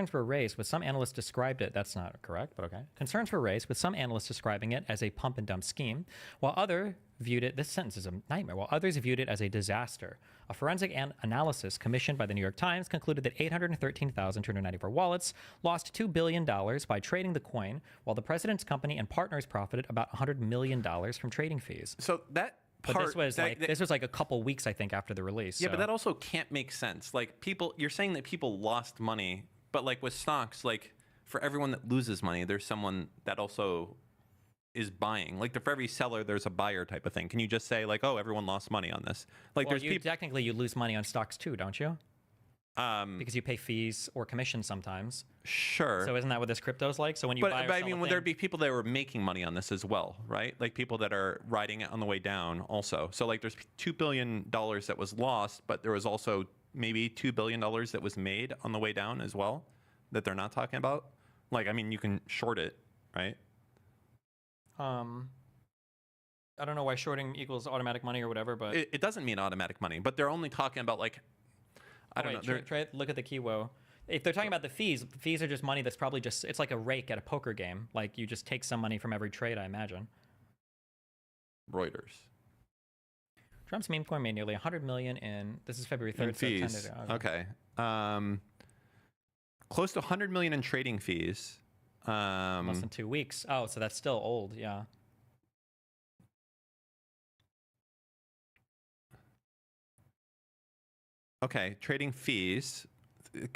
S2: not correct, but okay. Concerns were raised with some analysts describing it as a pump and dump scheme, while others viewed it, this sentence is a nightmare, while others viewed it as a disaster. A forensic analysis commissioned by the New York Times concluded that 813,294 wallets lost $2 billion by trading the coin, while the president's company and partners profited about $100 million from trading fees.
S1: So that...
S2: But this was like a couple weeks, I think, after the release.
S1: Yeah, but that also can't make sense. Like, you're saying that people lost money, but like with stocks, like for everyone that loses money, there's someone that also is buying. Like for every seller, there's a buyer type of thing. Can you just say like, oh, everyone lost money on this? Like,
S2: well, technically you lose money on stocks too, don't you? Because you pay fees or commissions sometimes.
S1: Sure.
S2: So isn't that what this crypto's like? So when you buy or
S1: but I mean, would there be people that were making money on this as well, right? Like people that are riding it on the way down also. So like there's $2 billion that was lost, but there was also maybe $2 billion that was made on the way down as well that they're not talking about. Like, I mean, you can short it, right?
S2: I don't know why shorting equals automatic money or whatever, but...
S1: It doesn't mean automatic money, but they're only talking about like... I don't know.
S2: Look at the keyword. If they're talking about the fees are just money that's probably just, it's like a rake at a poker game. Like you just take some money from every trade, I imagine.
S1: Reuters.
S2: Trump's meme coin made nearly 100 million in, this is February 3rd.
S1: In fees.
S2: So
S1: okay. Close to 100 million in trading fees.
S2: Less than 2 weeks. Oh, so that's still old, yeah.
S1: Okay, trading fees.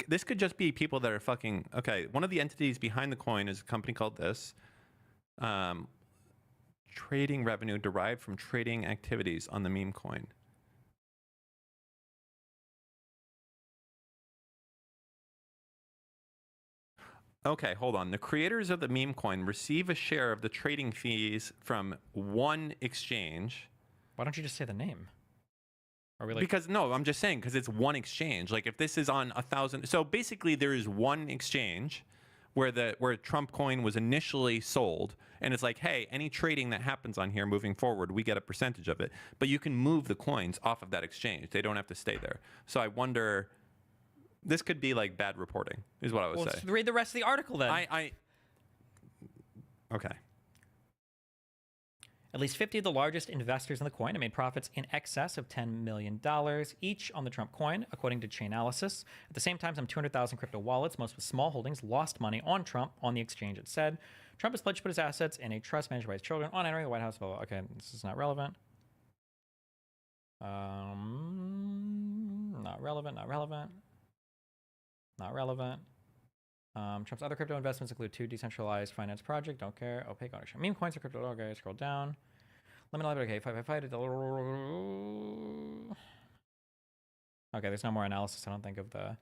S1: This could just be people that are fucking... Okay, one of the entities behind the coin is a company called this. Trading revenue derived from trading activities on the meme coin. Okay, hold on. The creators of the meme coin receive a share of the trading fees from one exchange.
S2: Why don't you just say the name?
S1: Because no, I'm just saying because it's one exchange. Like if this is on 1,000, so basically there is one exchange where Trump coin was initially sold, and it's like, hey, any trading that happens on here moving forward, we get a percentage of it. But you can move the coins off of that exchange; they don't have to stay there. So I wonder, this could be like bad reporting, is what I would say.
S2: Read the rest of the article then.
S1: Okay.
S2: At least 50 of the largest investors in the coin have made profits in excess of $10 million each on the Trump coin, according to Chainalysis. At the same time, some 200,000 crypto wallets, most with small holdings, lost money on Trump on the exchange, it said. Trump has pledged to put his assets in a trust managed by his children on entering the White House. Okay, this is not relevant. Not relevant. Trump's other crypto investments include 2 decentralized finance projects. Don't care. Opaque ownership. Meme coins are crypto. Okay, scroll down. Okay, 555. Okay, there's no more analysis, I don't think, of the...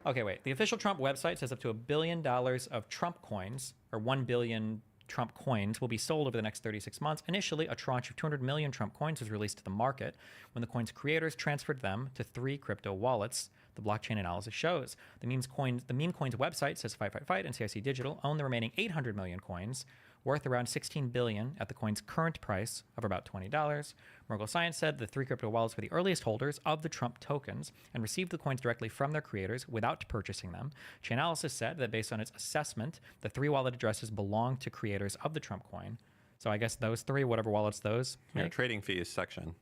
S2: Okay, wait. The official Trump website says up to $1 billion of Trump coins, or 1 billion Trump coins, will be sold over the next 36 months. Initially, a tranche of 200 million Trump coins was released to the market when the coin's creators transferred them to 3 crypto wallets, the blockchain analysis shows. The meme coins website says 555 and CIC Digital own the remaining 800 million coins, worth around $16 billion at the coin's current price of about $20. Merkle Science said the 3 crypto wallets were the earliest holders of the Trump tokens and received the coins directly from their creators without purchasing them. Chainalysis said that based on its assessment, the 3 wallet addresses belong to creators of the Trump coin. So I guess those 3, whatever wallets those
S1: Your trading fees section.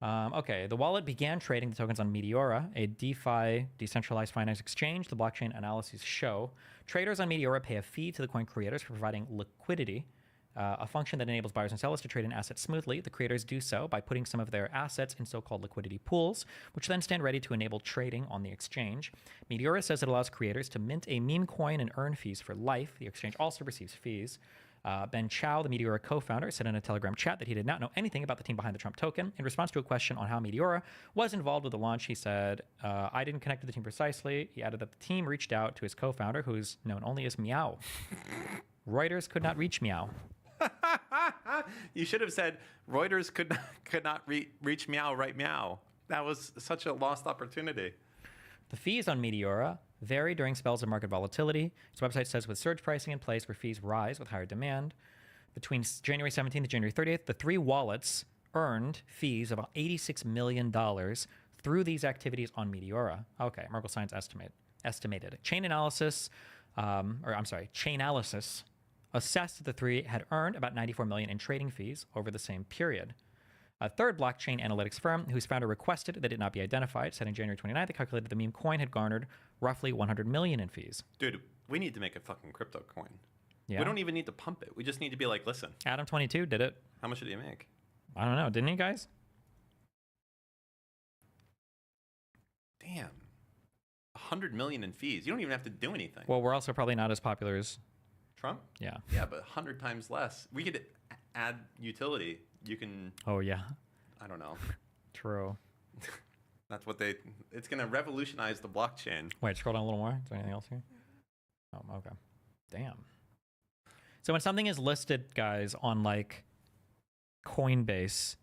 S2: Okay, the wallet began trading the tokens on Meteora, a DeFi decentralized finance exchange, the blockchain analyses show. Traders on Meteora pay a fee to the coin creators for providing liquidity, a function that enables buyers and sellers to trade an asset smoothly. The creators do so by putting some of their assets in so-called liquidity pools, which then stand ready to enable trading on the exchange. Meteora says it allows creators to mint a meme coin and earn fees for life. The exchange also receives fees. Ben Chow, the Meteora co-founder, said in a Telegram chat that he did not know anything about the team behind the Trump token. In response to a question on how Meteora was involved with the launch, he said, I didn't connect with the team precisely. He added that the team reached out to his co-founder, who is known only as Meow. Reuters could not reach Meow.
S1: You should have said Reuters could not reach Meow, right Meow. That was such a lost opportunity.
S2: The fees on Meteora vary during spells of market volatility. Its website says with surge pricing in place where fees rise with higher demand. Between January 17th and January 30th, the 3 wallets earned fees of about $86 million through these activities on Meteora. Okay, Merkle Science estimated. Chainalysis assessed that the 3 had earned about $94 million in trading fees over the same period. A third blockchain analytics firm, whose founder requested that it not be identified, said on January 29th, they calculated the meme coin had garnered roughly $100 million in fees.
S1: Dude, we need to make a fucking crypto coin.
S2: Yeah.
S1: We don't even need to pump it. We just need to be like, listen.
S2: Adam22 did it.
S1: How much did he make?
S2: I don't know. Didn't he, guys?
S1: Damn. 100 million in fees. You don't even have to do anything.
S2: Well, we're also probably not as popular as
S1: Trump?
S2: Yeah.
S1: Yeah, but 100 times less. We could add utility. You can...
S2: Oh, yeah.
S1: I don't know.
S2: True.
S1: That's what it's going to revolutionize the blockchain.
S2: Wait, scroll down a little more. Is there anything else here? Oh, okay. Damn. So when something is listed, guys, on like Coinbase,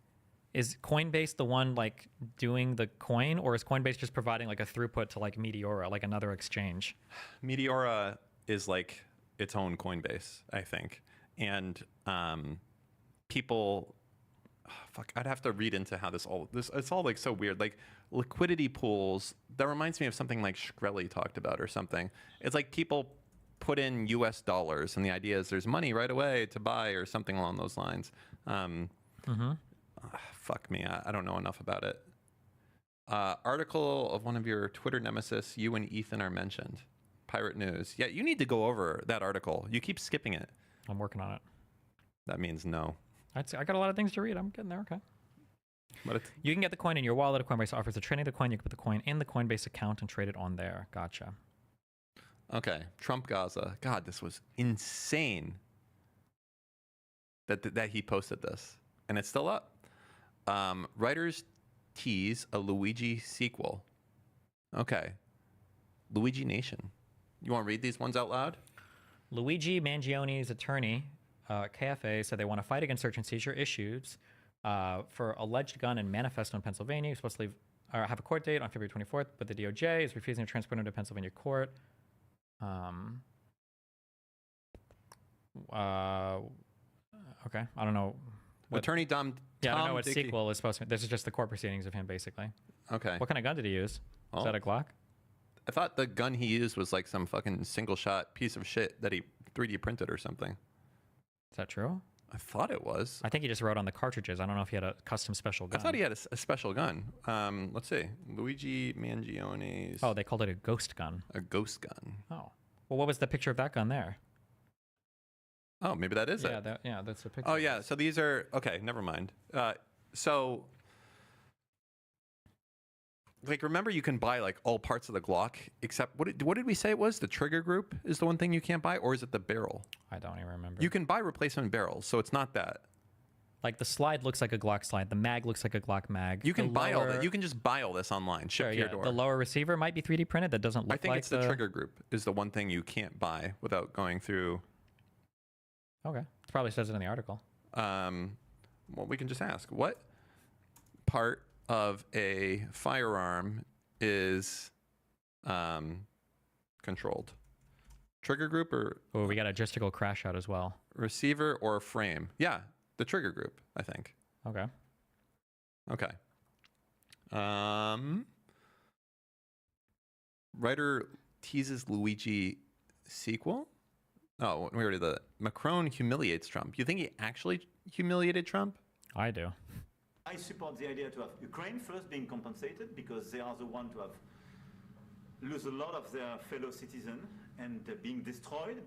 S2: is Coinbase the one like doing the coin, or is Coinbase just providing like a throughput to like Meteora, like another exchange?
S1: Meteora is like its own Coinbase, I think. And people... fuck, I'd have to read into how this it's all like so weird. Like liquidity pools, that reminds me of something like Shkreli talked about or something. It's like people put in US dollars and the idea is there's money right away to buy or something along those lines. Fuck me, I don't know enough about it. Article of one of your Twitter nemesis, you and Ethan are mentioned. Pirate News. Yeah, you need to go over that article. You keep skipping it.
S2: I'm working on it.
S1: That means no.
S2: I got a lot of things to read. I'm getting there. Okay.
S1: But
S2: you can get the coin in your wallet. Coinbase offers the trading of the coin. You can put the coin in the Coinbase account and trade it on there. Gotcha.
S1: Okay. Trump Gaza. God, this was insane that he posted this. And it's still up. Writers tease a Luigi sequel. Okay. Luigi Nation. You want to read these ones out loud?
S2: Luigi Mangione's attorney, KFA, said they want to fight against search and seizure issues for alleged gun and manifesto in Pennsylvania. He was supposed to leave, have a court date on February 24th, but the DOJ is refusing to transport him to Pennsylvania court. Okay, I don't know.
S1: Attorney Tom
S2: I don't know what sequel is supposed to be. This is just the court proceedings of him, basically.
S1: Okay.
S2: What kind of gun did he use? Is that a Glock?
S1: I thought the gun he used was like some fucking single shot piece of shit that he 3D printed or something.
S2: Is that true?
S1: I thought it was.
S2: I think he just wrote on the cartridges. I don't know if he had a custom special gun.
S1: I thought he had a special gun. Let's see. Luigi Mangione's.
S2: Oh, they called it a ghost gun.
S1: A ghost gun.
S2: Oh. Well, what was the picture of that gun there?
S1: Oh, maybe that is
S2: Yeah,
S1: it.
S2: that's the picture.
S1: Oh, yeah. So these are. Okay, never mind. So. Like, remember, you can buy like all parts of the Glock except what did we say it was? The trigger group is the one thing you can't buy, or is it the barrel?
S2: I don't even remember.
S1: You can buy replacement barrels, so it's not that.
S2: Like the slide looks like a Glock slide. The mag looks like a Glock mag.
S1: You can
S2: The
S1: buy all
S2: lower-
S1: that. You can just buy all this online,
S2: Sure,
S1: shipped to your
S2: yeah.
S1: door.
S2: The lower receiver might be 3D printed. That doesn't look
S1: I think
S2: like
S1: it's the trigger group is the one thing you can't buy without going through.
S2: Okay, it probably says it in the article.
S1: Well, we can just ask what part of a firearm is controlled. Trigger group or
S2: Oh, we got a logistical crash out as well.
S1: receiver or frame? Yeah, the trigger group, I think.
S2: Okay.
S1: Okay. Writer teases Luigi sequel. Oh, we already did that. Macron humiliates Trump. You think he actually humiliated Trump?
S2: I do.
S14: I support the idea to have Ukraine first being compensated because they are the one to have lose a lot of their fellow citizens and being destroyed